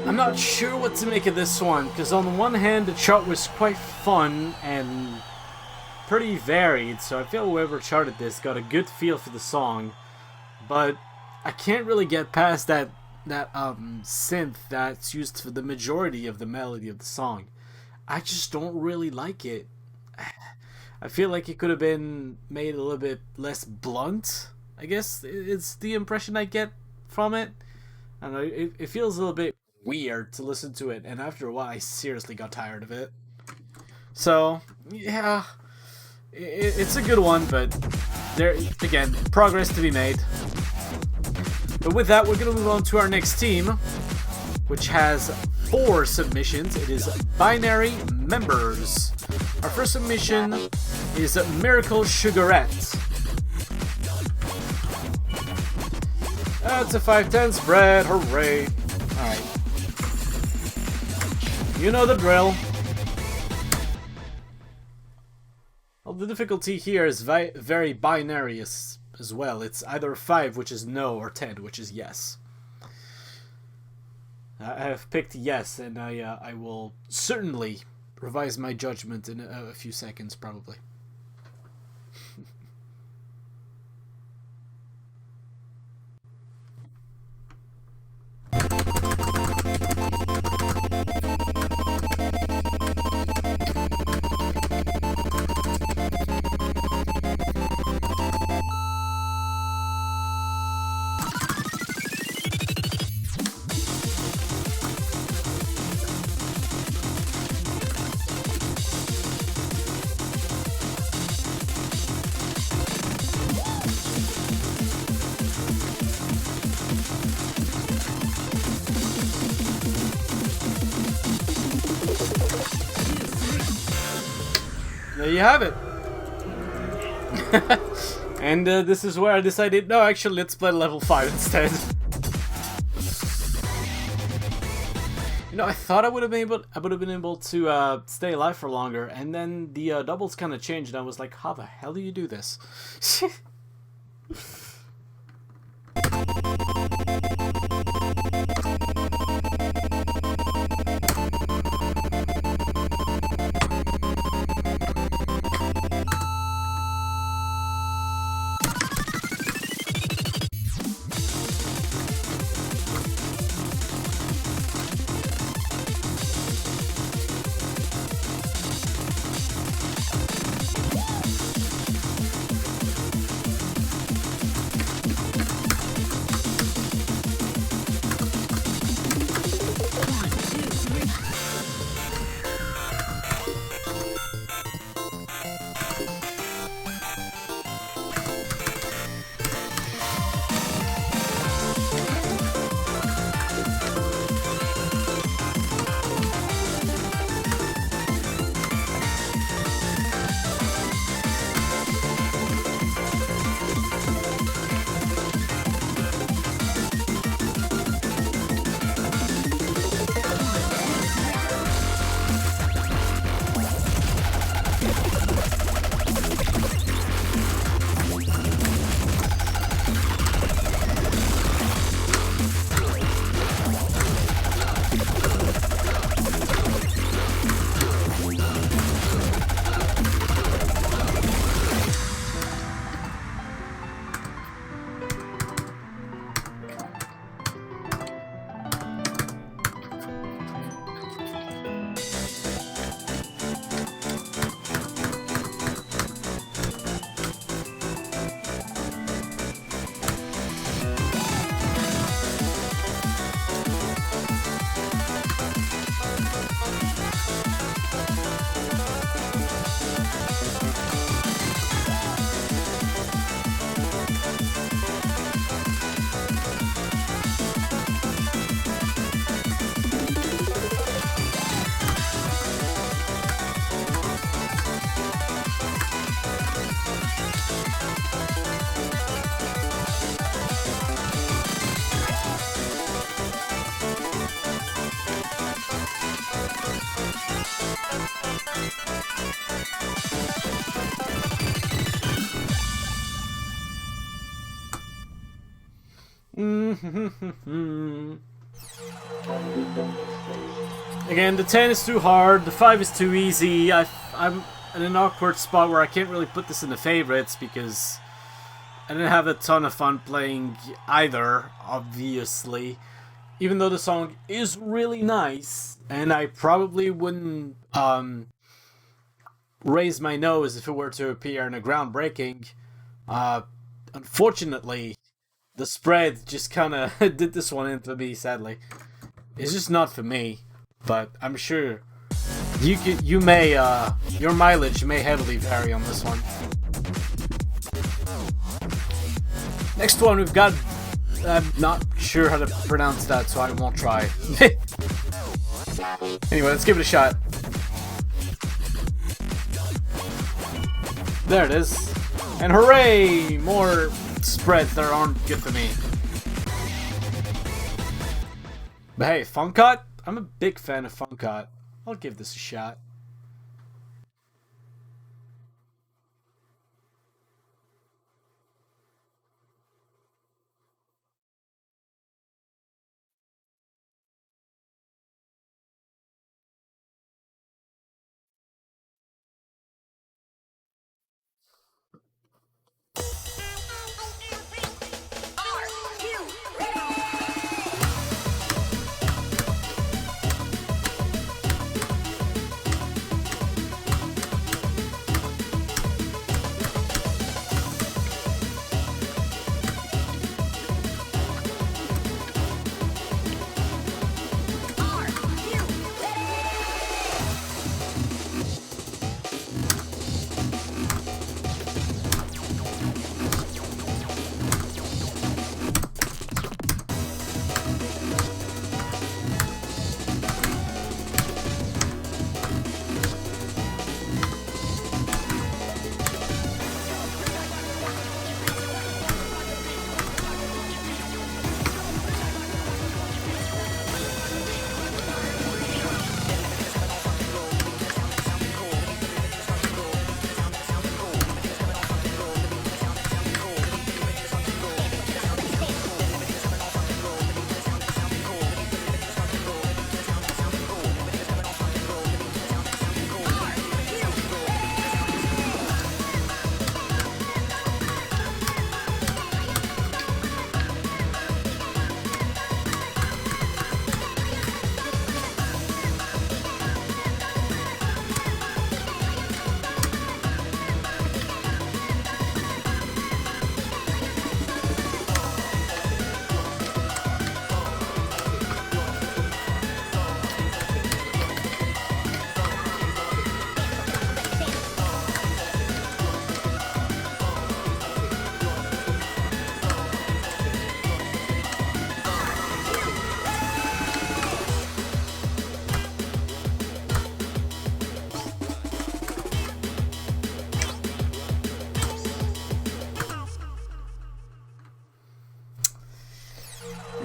I'm not sure what to make of this one, because on the one hand the chart was quite fun and pretty varied, so I feel whoever charted this got a good feel for the song, but I can't really get past that synth that's used for the majority of the melody of the song. I just don't really like it. I feel like it could have been made a little bit less blunt, I guess it's the impression I get from it. I don't know, it feels a little bit weird to listen to it, and after a while I seriously got tired of it. So, yeah, it's a good one, but there, again, progress to be made. But with that, we're going to move on to our next team, which has 4 submissions. It is Binary Members. Our first submission is Miracle Sugarette. That's a 5/10 spread, hooray. Alright. You know the drill. Well, the difficulty here is very binary as well. It's either 5, which is no, or 10, which is yes. I have picked yes, and I will certainly revise my judgment in a few seconds, probably. there you have it. And this is where I decided, no, actually, let's play level 5 instead. You know, I thought I would have been able to stay alive for longer, and then the doubles kind of changed, and I was like, how the hell do you do this? Again, the 10 is too hard, the 5 is too easy. I'm in an awkward spot where I can't really put this in the favorites because I didn't have a ton of fun playing either, obviously. Even though the song is really nice, and I probably wouldn't raise my nose if it were to appear in a groundbreaking. Unfortunately, the spread just kind of did this one in for me, sadly. It's just not for me, but I'm sure you may, your mileage may heavily vary on this one. Next one we've got, I'm not sure how to pronounce that, so I won't try. Anyway, let's give it a shot. There it is. And hooray! More spreads that aren't good for me. But hey, Funkot? I'm a big fan of Funkot. I'll give this a shot.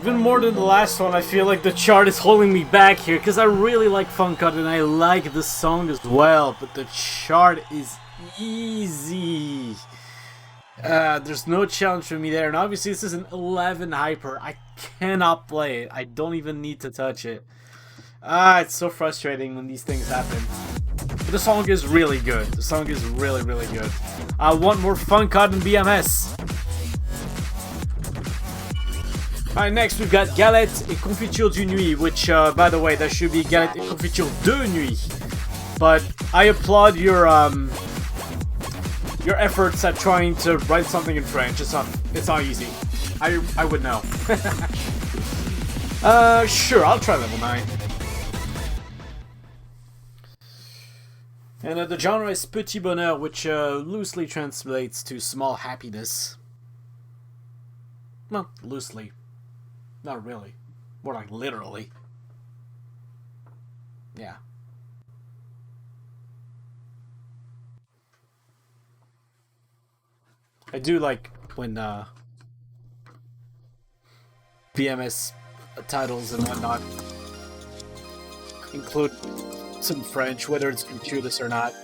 even more than the last one, I feel like the chart is holding me back here, because I really like Fun Cut and I like the song as well, but the chart is easy. There's no challenge for me there, and obviously this is an 11 hyper. I cannot play it. I don't even need to touch it. It's so frustrating when these things happen. But the song is really good. The song is really, really good. I want more Fun Cut and BMS. Alright, next we've got Galette et Confiture du Nuit, which, by the way, that should be Galette et Confiture de Nuit. But I applaud your efforts at trying to write something in French. It's not easy. I would know. Sure, I'll try level 9. And the genre is Petit Bonheur, which loosely translates to small happiness. Well, loosely. Not really. More like literally. Yeah. I do like when BMS titles and whatnot include some French, whether it's gratuitous or not.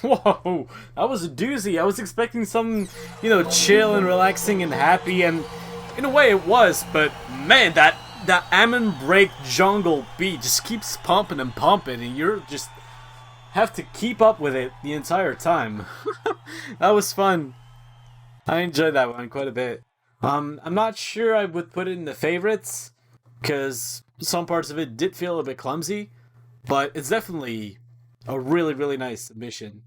Whoa, that was a doozy. I was expecting some, chill and relaxing and happy, and in a way it was, but man, that Ammon Break jungle beat just keeps pumping and pumping, and you're just have to keep up with it the entire time. That was fun. I enjoyed that one quite a bit. I'm not sure I would put it in the favorites, because some parts of it did feel a bit clumsy, but it's definitely a really, really nice submission.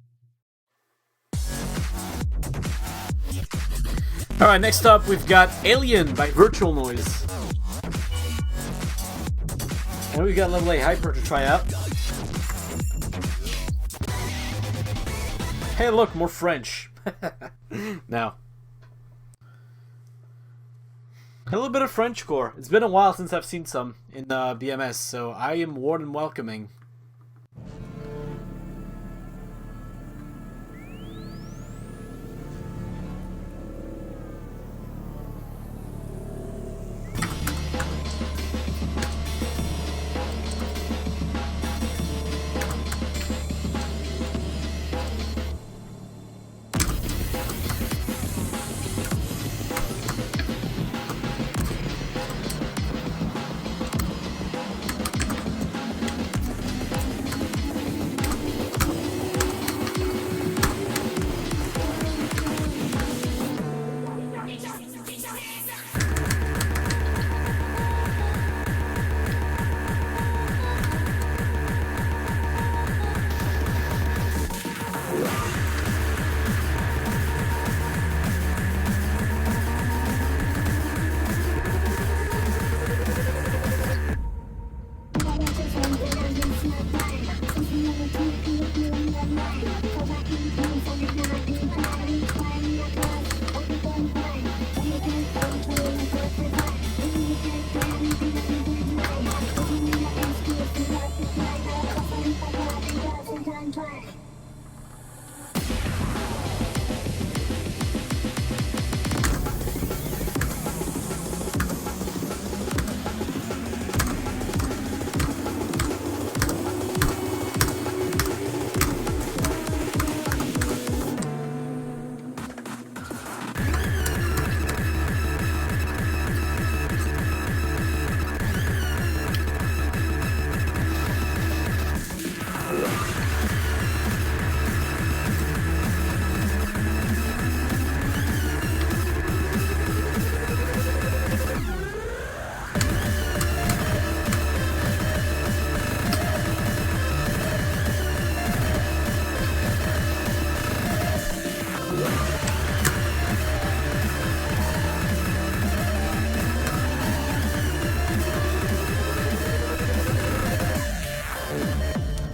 Alright, next up we've got Alien by VirtualNoiz. And we've got Level 8 Hyper to try out. Hey look, more French. Now. A little bit of Frenchcore. It's been a while since I've seen some in BMS, so I am warm and welcoming.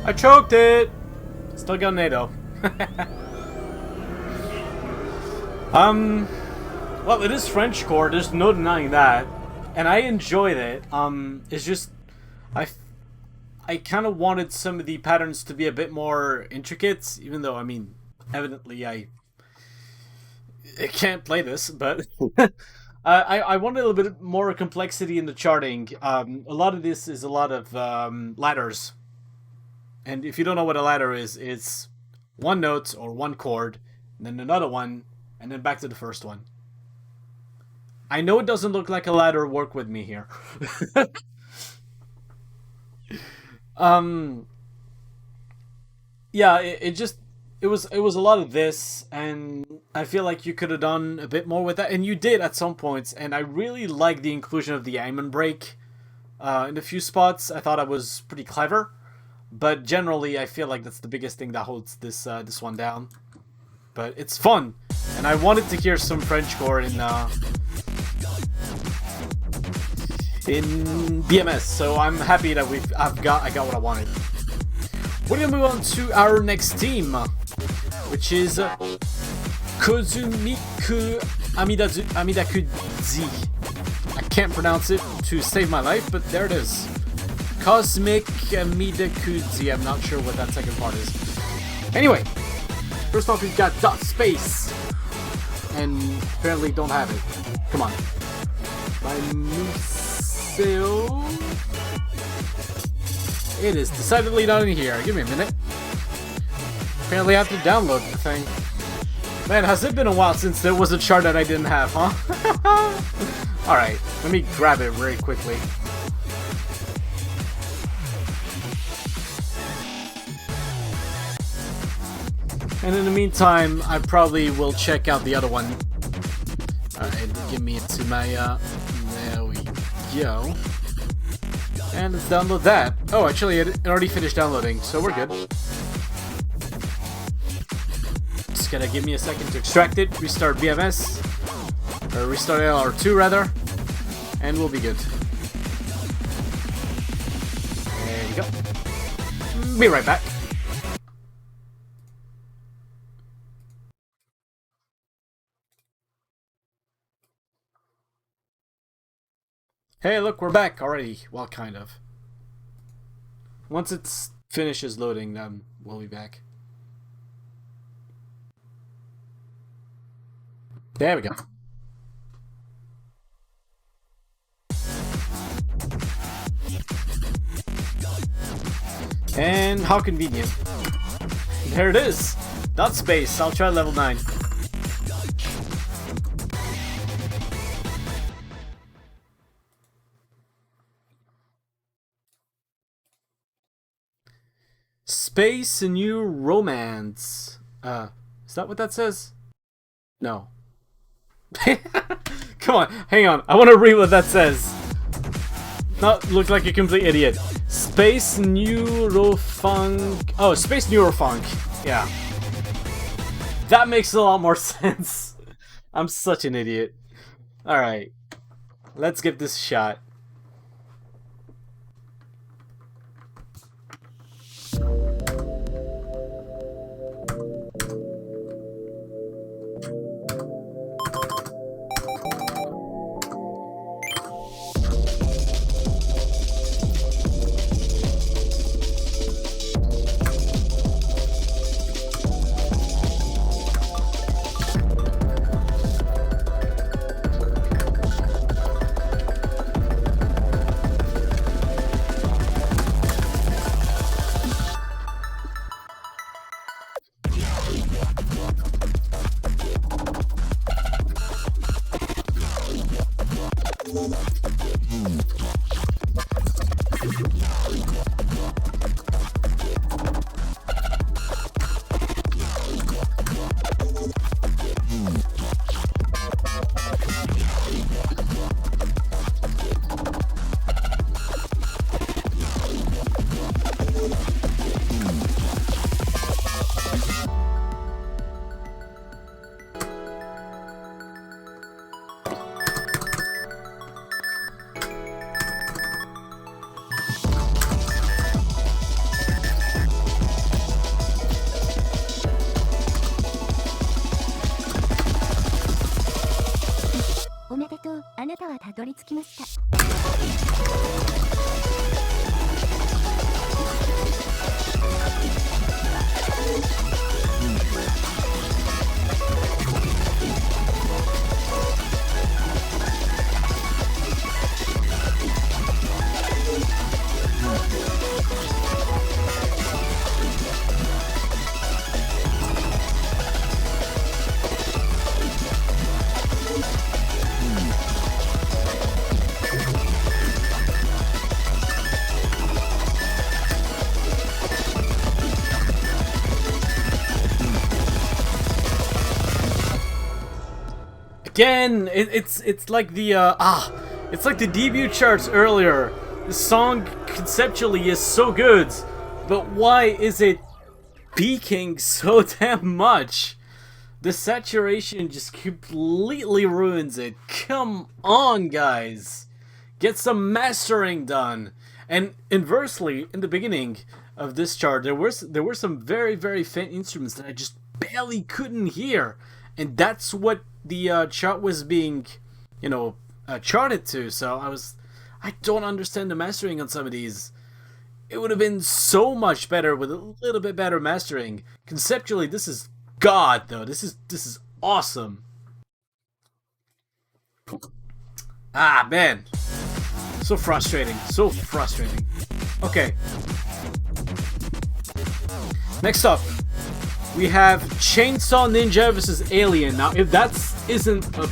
I choked it! Still got NATO. Well, it is Frenchcore, there's no denying that. And I enjoyed it. It's just... I kind of wanted some of the patterns to be a bit more intricate, even though, I mean, evidently I can't play this, but... I wanted a little bit more complexity in the charting. A lot of this is a lot of ladders. And if you don't know what a ladder is, it's one note or one chord, and then another one, and then back to the first one. I know it doesn't look like a ladder. Work with me here. Yeah, it was a lot of this, and I feel like you could have done a bit more with that, and you did at some points. And I really like the inclusion of the aiming break in a few spots. I thought it was pretty clever. But generally, I feel like that's the biggest thing that holds this this one down. But it's fun, and I wanted to hear some Frenchcore in BMS. So I'm happy that I got what I wanted. We're gonna move on to our next team, which is Kozumiku Amidakuzi. I can't pronounce it to save my life, but there it is. Cosmic Midakuzi. I'm not sure what that second part is. Anyway, first off, we've got Dot Space, and apparently don't have it. Come on. By Museo. It is decidedly not in here. Give me a minute. Apparently I have to download the thing. Man, has it been a while since there was a chart that I didn't have, huh? Alright, let me grab it very quickly. And in the meantime, I probably will check out the other one. Alright, give me it to my, there we go. And let's download that. Oh, actually, it already finished downloading, so we're good. Just gotta give me a second to extract it, restart BMS, or restart LR2 rather, and we'll be good. There we go. Be right back. Hey, look, we're back already. Well, kind of. Once it finishes loading, then we'll be back. There we go. And how convenient. There it is. Dot space. I'll try level 9. Space New Romance. Is that what that says? No. Come on, hang on. I want to read what that says. Not look like a complete idiot. Space Neurofunk. Oh, Space Neurofunk. Yeah. That makes a lot more sense. I'm such an idiot. Alright. Let's give this a shot. おめでとう。あなたはたどり着きました。Again, it's like the it's like the D.Biu charts earlier. The song conceptually is so good, but why is it peaking so damn much? The saturation just completely ruins it. Come on, guys, get some mastering done. And inversely, in the beginning of this chart, there were some very faint instruments that I just barely couldn't hear, and that's what the chart was being, charted to. So I don't understand the mastering on some of these. It would have been so much better with a little bit better mastering. Conceptually, this is God, though. This is awesome. Ah, man. So frustrating. So frustrating. Okay. Next up, we have Chainsaw Ninja vs. Alien. Now, if that isn't a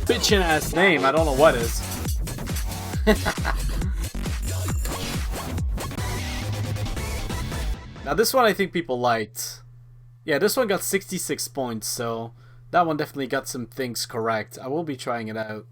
bitchin' ass name, I don't know what is. Now, this one I think people liked. Yeah, this one got 66 points, so that one definitely got some things correct. I will be trying it out.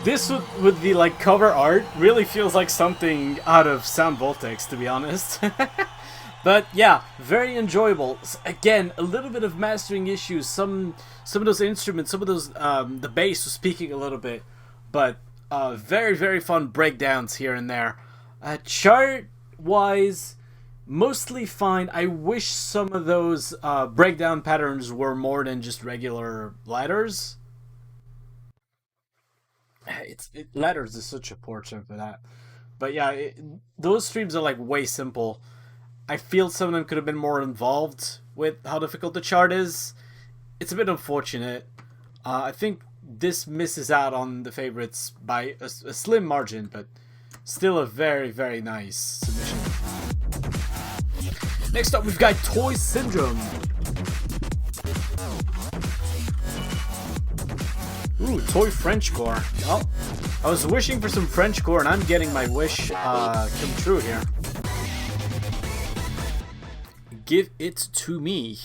This with the like cover art really feels like something out of Sound Voltex, to be honest. But yeah, very enjoyable. Again, a little bit of mastering issues. Some of those instruments, some of those the bass was peaking a little bit, but very fun breakdowns here and there. Chart-wise, mostly fine. I wish some of those breakdown patterns were more than just regular ladders. Ladders is such a poor term for that. But yeah, those streams are like way simple. I feel some of them could have been more involved with how difficult the chart is. It's a bit unfortunate. I think this misses out on the favorites by a slim margin, but still a very, very nice submission. Next up, we've got Toy Syndrome. Ooh, Toy Frenchcore. Well, I was wishing for some Frenchcore, and I'm getting my wish come true here. Give it to me.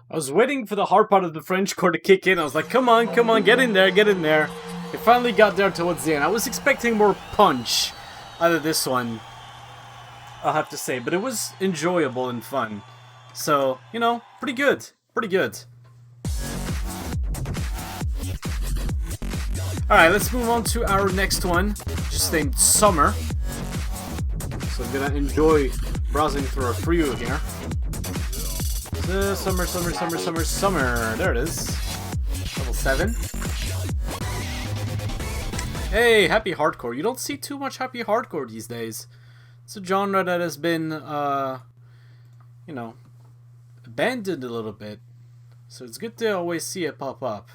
I was waiting for the hard part of the French chord to kick in. I was like, come on, get in there, get in there. It finally got there towards the end. I was expecting more punch out of this one, I'll have to say. But it was enjoyable and fun. So, you know, pretty good. Pretty good. Alright, let's move on to our next one. Just named Summer. So I'm gonna enjoy browsing through a few here. Summer. There it is. Level 7. Hey, happy hardcore. You don't see too much happy hardcore these days. It's a genre that has been, you know, abandoned a little bit. So it's good to always see it pop up.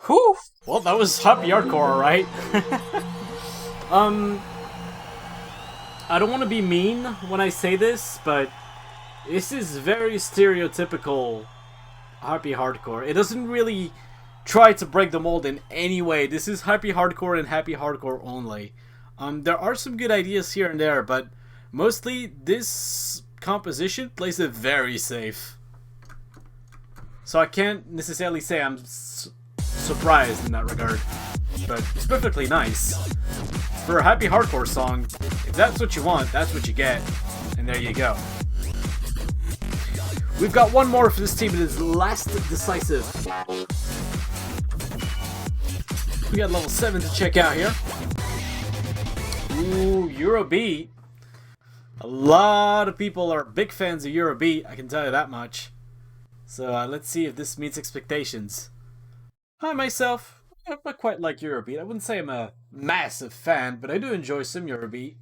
Whew. Well, that was happy hardcore, right? I don't want to be mean when I say this, but this is very stereotypical happy hardcore. It doesn't really try to break the mold in any way. This is happy hardcore and happy hardcore only. There are some good ideas here and there, but mostly this composition plays it very safe. So I can't necessarily say I'm surprised in that regard, but it's perfectly nice. For a happy hardcore song, if that's what you want, that's what you get, and there you go. We've got one more for this team, it is last decisive. We got level 7 to check out here. Ooh, Eurobeat. A lot of people are big fans of Eurobeat, I can tell you that much. So let's see if this meets expectations. I myself, I quite like Eurobeat. I wouldn't say I'm a massive fan, but I do enjoy some Eurobeat.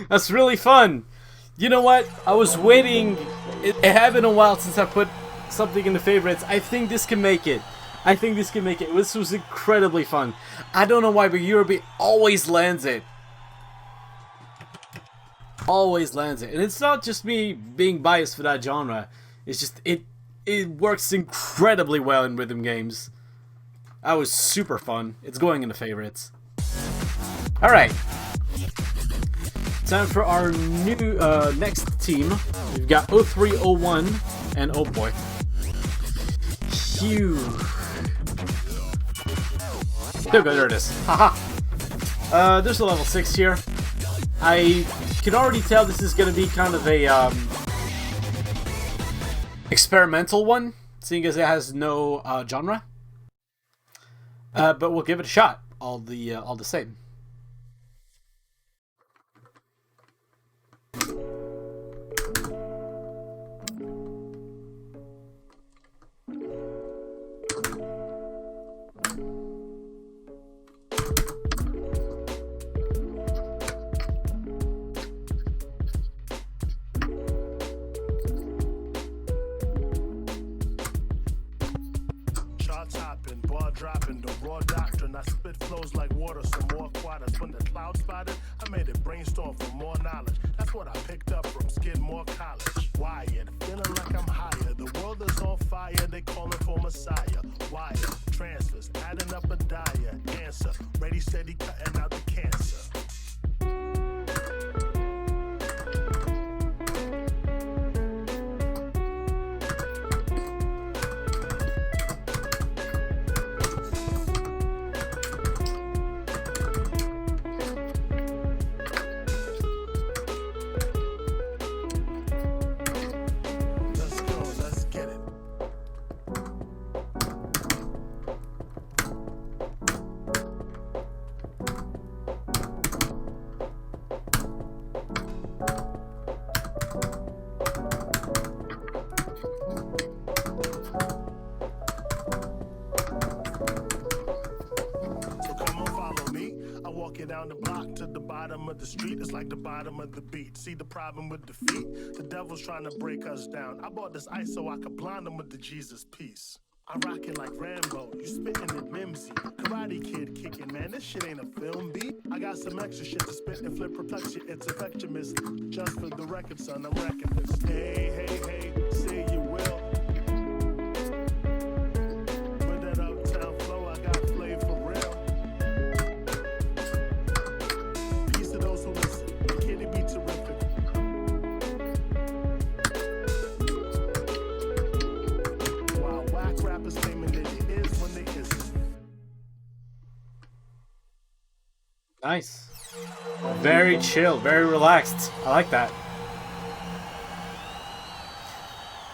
That's really fun. You know what? I was waiting. It had been a while since I put something in the favorites. I think this can make it. I think this can make it. This was incredibly fun. I don't know why, but Eurobeat always lands it. Always lands it. And it's not just me being biased for that genre. It's just, it works incredibly well in rhythm games. That was super fun. It's going in the favorites. Alright. Time for our new next team. We've got 0301 and oh boy. Phew. There we go, there it is. Haha. There's a level 6 here. I can already tell this is going to be kind of a experimental one, seeing as it has no genre. But we'll give it a shot, all the same. Dropping the raw doctrine. I spit flows like water, some more quadas. When the cloud spotted, I made it brainstorm for more knowledge. That's what I picked up from Skidmore College. Wired, feeling like I'm higher. The world is on fire, they calling for Messiah. Wire, transfers, adding up a dire. Answer, ready, steady, cutting out the cancer. walking down the block to the bottom of the street. It's like the bottom of the beat. See the problem with defeat? The devil's trying to break us down. I bought this ice so I could blind him with the Jesus piece. I'm rocking like Rambo, you spitting it mimsy. Karate Kid kicking, man, this shit ain't a film beat. I got some extra shit to spit and flip perplex you. It's infectious. Just for the record, son, I'm wrecking this. Hey, hey, hey, say you will. With that uptown flow, I got flavor for real. Peace to those who listen. Kitty be terrific. While whack rappers claiming that it is when they isn't. Nice. Very chill, very relaxed. I like that.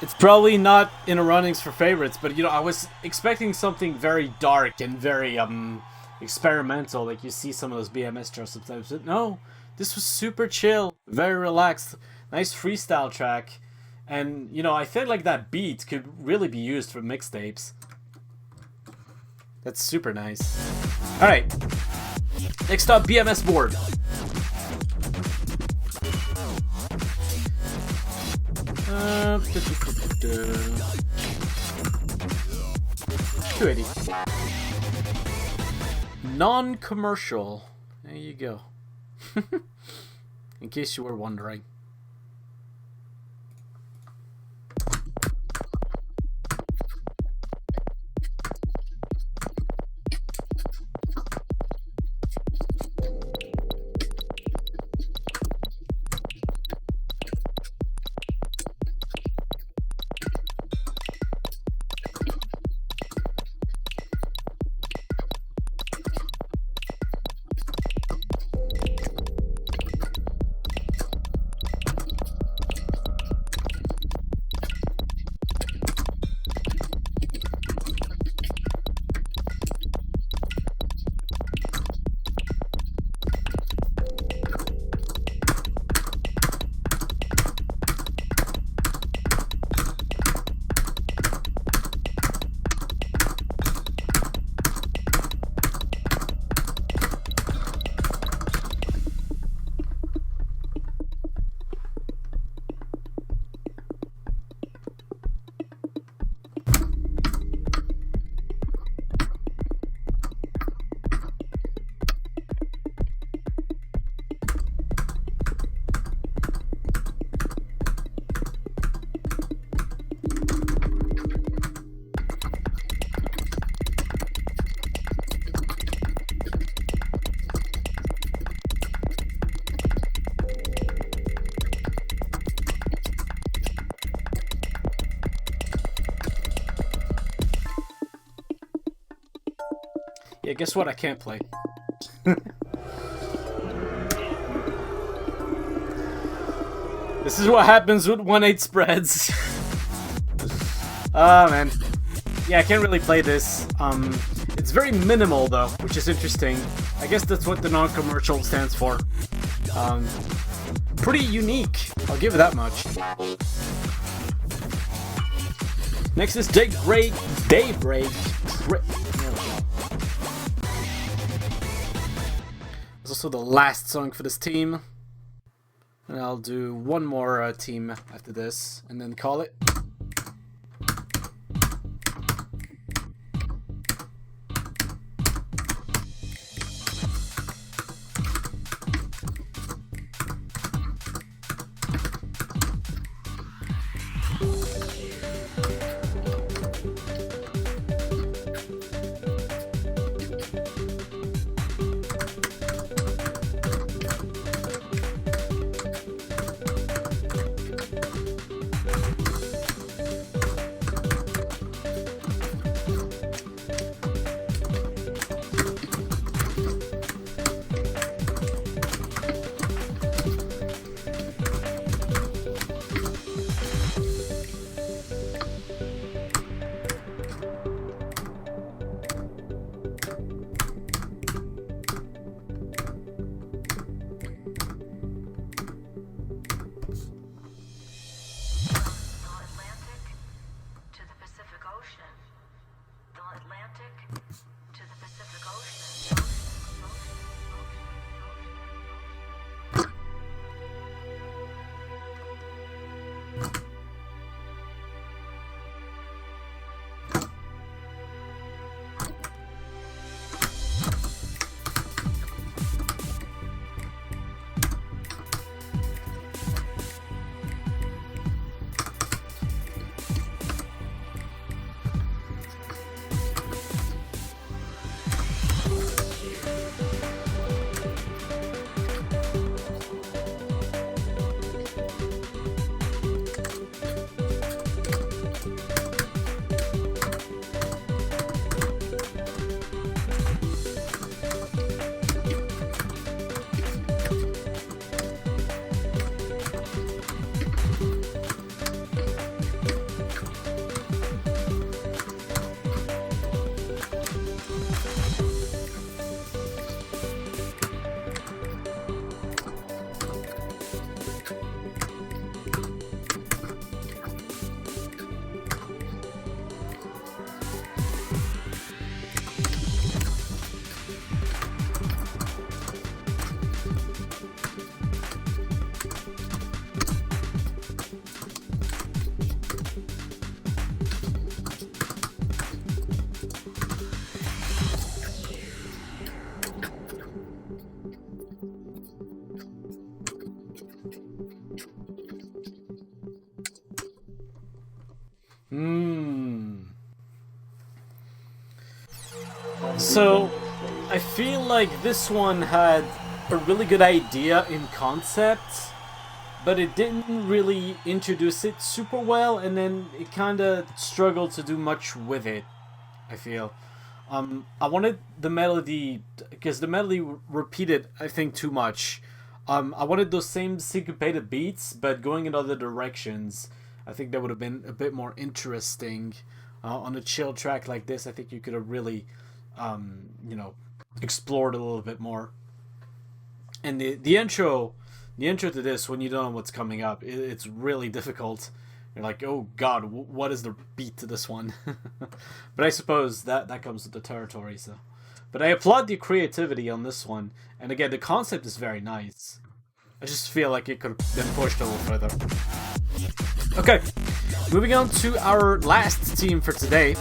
It's probably not in the runnings for favorites, but you know, I was expecting something very dark and very experimental, like you see some of those BMS shows sometimes. But no, this was super chill, very relaxed, nice freestyle track, and you know, I feel like that beat could really be used for mixtapes. That's super nice. All right, next up, BMS board. Uh, 280. Non-commercial. There you go. In case you were wondering. Yeah, guess what? I can't play. This is what happens with 1-8 spreads. Ah, man. Yeah, I can't really play this. It's very minimal, though, which is interesting. I guess that's what the non-commercial stands for. Pretty unique. I'll give it that much. Next is Daybreak. It's also the last song for this team. And I'll do one more team after this, and then call it. So, I feel like this one had a really good idea in concept, but it didn't really introduce it super well, and then it kind of struggled to do much with it, I feel. I wanted the melody, because the melody repeated, I think, too much. I wanted those same syncopated beats, but going in other directions. I think that would have been a bit more interesting. On a chill track like this, I think you could have really, you know, explored a little bit more. And the intro to this, when you don't know what's coming up, it's really difficult. You're like, oh god, what is the beat to this one? But I suppose that comes with the territory, so. But I applaud the creativity on this one. And again, the concept is very nice. I just feel like it could have been pushed a little further. Okay, moving on to our last team for today.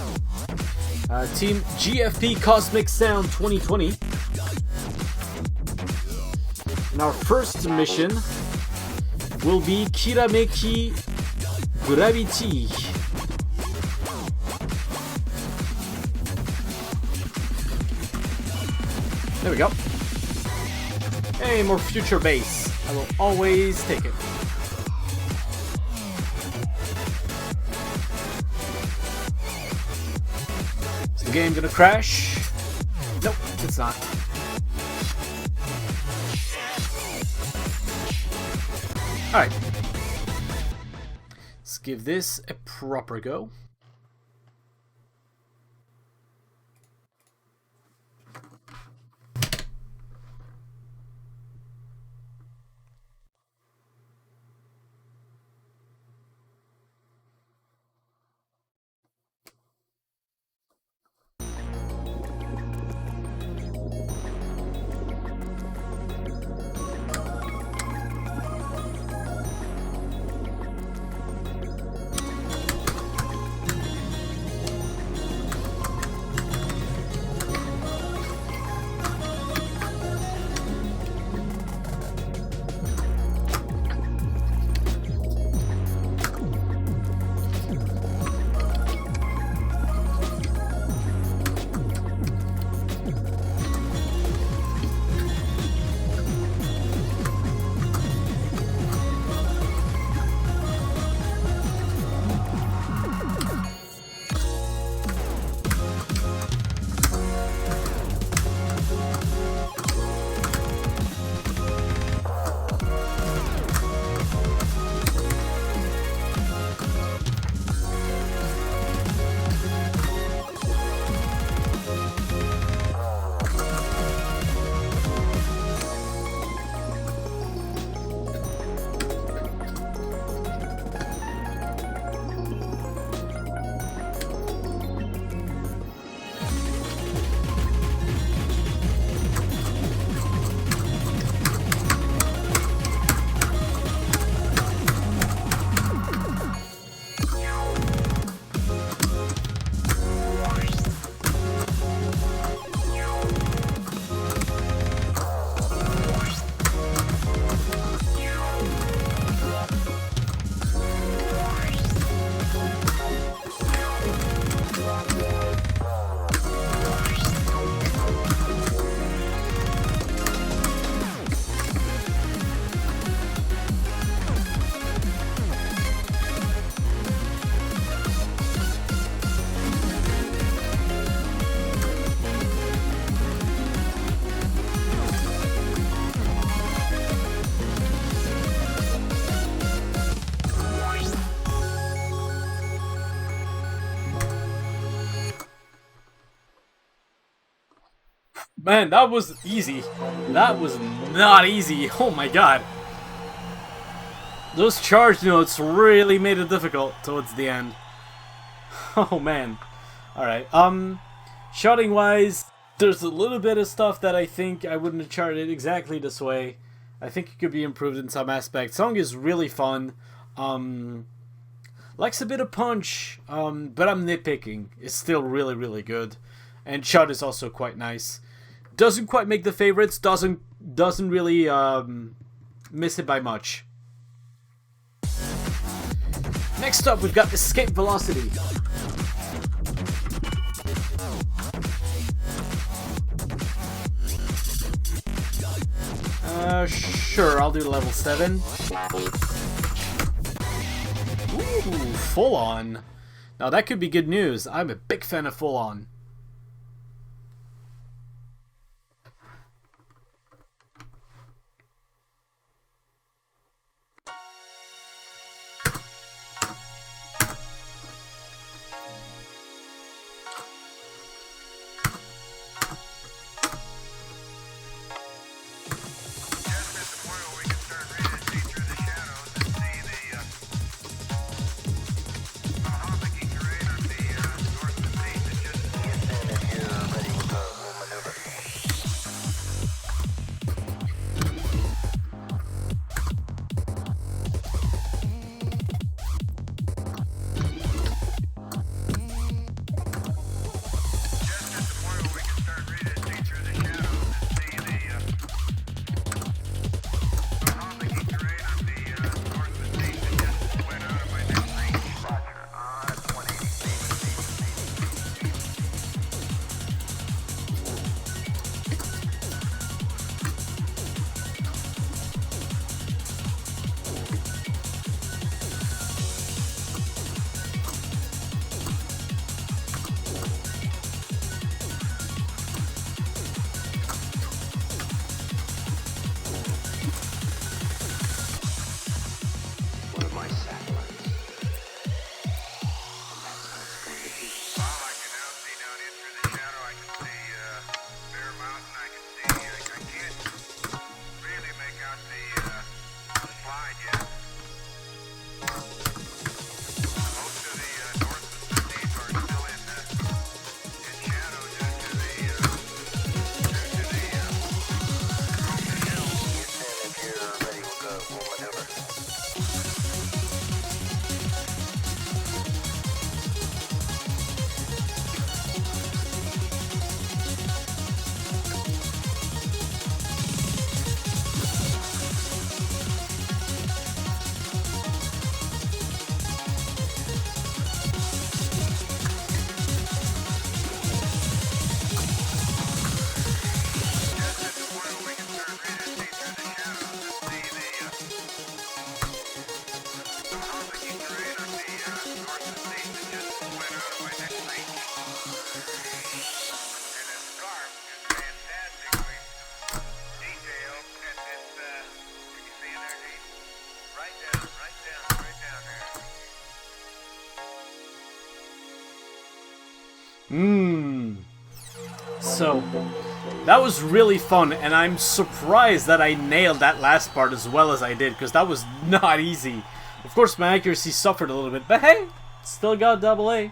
Team GFP Cosmic Sound 2020. And our first mission will be Kirameki Gravity. There we go. Hey, more future bass. I will always take it. Is the game gonna crash? Nope, it's not. Alright. Let's give this a proper go. Man, that was easy. That was not easy. Oh my god. Those charge notes really made it difficult towards the end. Oh man. Alright, shouting wise, there's a little bit of stuff that I think I wouldn't have charted exactly this way. I think it could be improved in some aspects. Song is really fun. Lacks a bit of punch, but I'm nitpicking. It's still really, really good. And shot is also quite nice. Doesn't quite make the favorites, doesn't really miss it by much. Next up, we've got Escape Velocity. Sure, I'll do level 7. Ooh, full on. Now that could be good news. I'm a big fan of full on. So, that was really fun, and I'm surprised that I nailed that last part as well as I did, because that was not easy. Of course, my accuracy suffered a little bit, but hey, still got AA.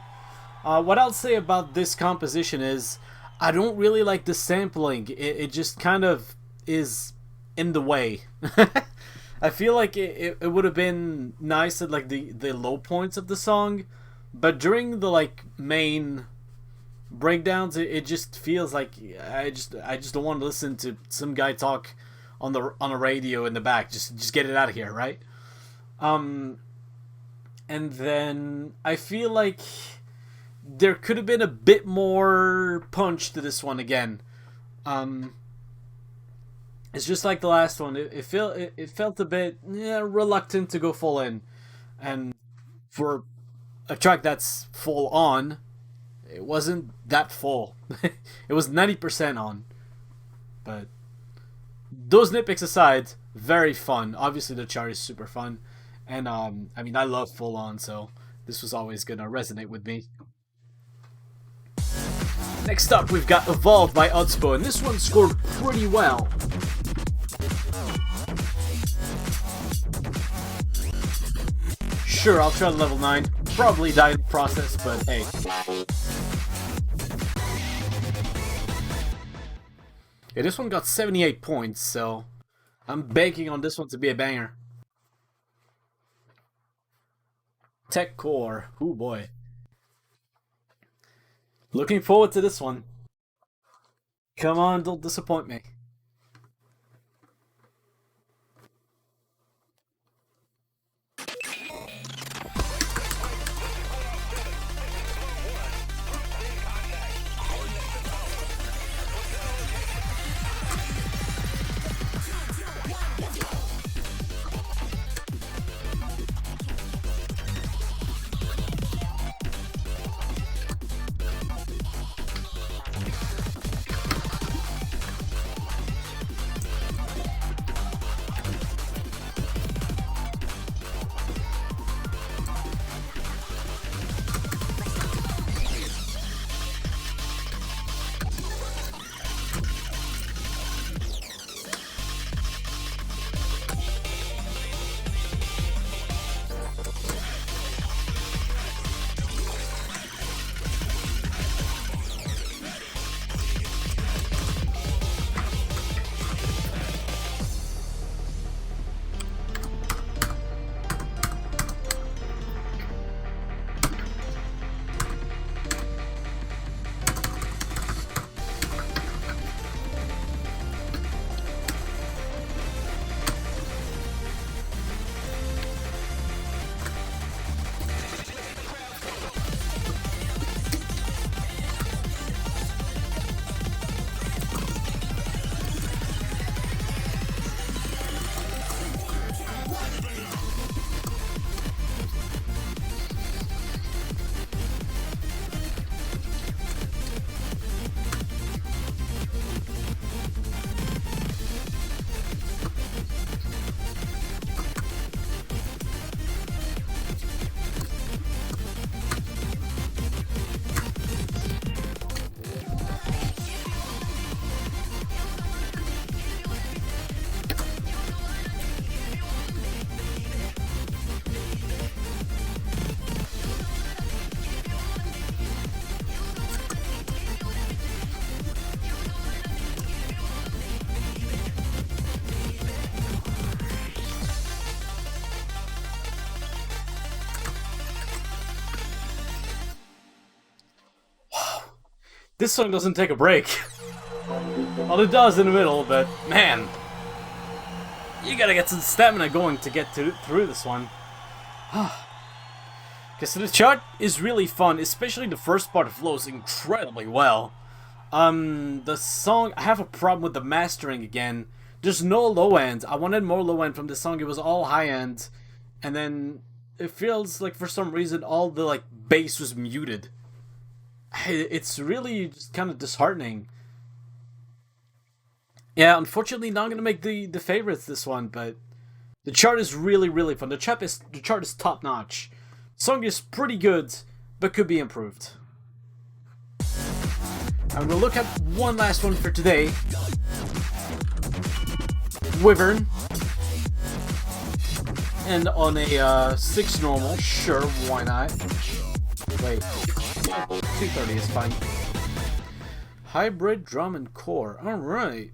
What I'll say about this composition is, I don't really like the sampling. It just kind of is in the way. I feel like it would have been nice at like the low points of the song, but during the like main breakdowns, it just feels like I just don't want to listen to some guy talk on a radio in the back. Just get it out of here, right? And then I feel like there could have been a bit more punch to this one again. It's just like the last one. It felt a bit reluctant to go full in, and for a track that's full on, it wasn't that full. It was 90% on. But those nitpicks aside, very fun. Obviously the chart is super fun. And I mean, I love full on, so this was always gonna resonate with me. Next up, we've got Evolved by Utspo, and this one scored pretty well. Sure, I'll try level 9. Probably die in the process, but hey. Yeah, this one got 78 points, so I'm banking on this one to be a banger. Tech Core. Ooh boy. Looking forward to this one. Come on, don't disappoint me. This song doesn't take a break. Well, it does in the middle, but man, you gotta get some stamina going to get through this one. Okay, so the chart is really fun, especially the first part flows incredibly well. The song, I have a problem with the mastering again. There's no low end. I wanted more low end from this song. It was all high end, and then it feels like for some reason all the like bass was muted. It's really just kind of disheartening. Yeah, unfortunately not gonna make the favorites this one, but the chart is really fun. The chart is top notch. The song is pretty good, but could be improved. And we'll look at one last one for today. Wyvern. And on a 6 normal, sure, why not? Wait, 230 is fine. Hybrid drum and core, alright.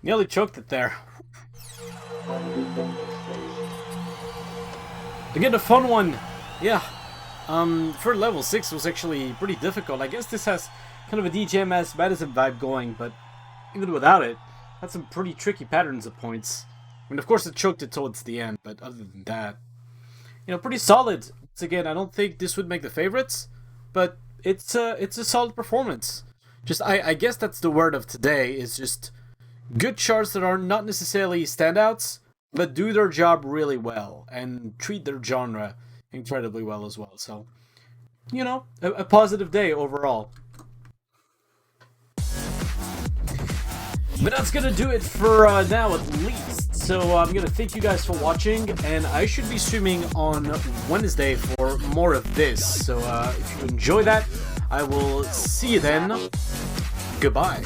Nearly choked it there. Again, a fun one. Yeah. For level 6 was actually pretty difficult. I guess this has kind of a DJMS Madison vibe going, but even without it, had some pretty tricky patterns at points. I mean, of course, it choked it towards the end, but other than that, you know, pretty solid. Once again, I don't think this would make the favorites, but it's a solid performance. Just, I guess that's the word of today, is just good charts that are not necessarily standouts, but do their job really well and treat their genre incredibly well as well. So, you know, a positive day overall. But that's gonna do it for now at least. So I'm gonna thank you guys for watching, and I should be streaming on Wednesday for more of this. So if you enjoy that, I will see you then. Goodbye.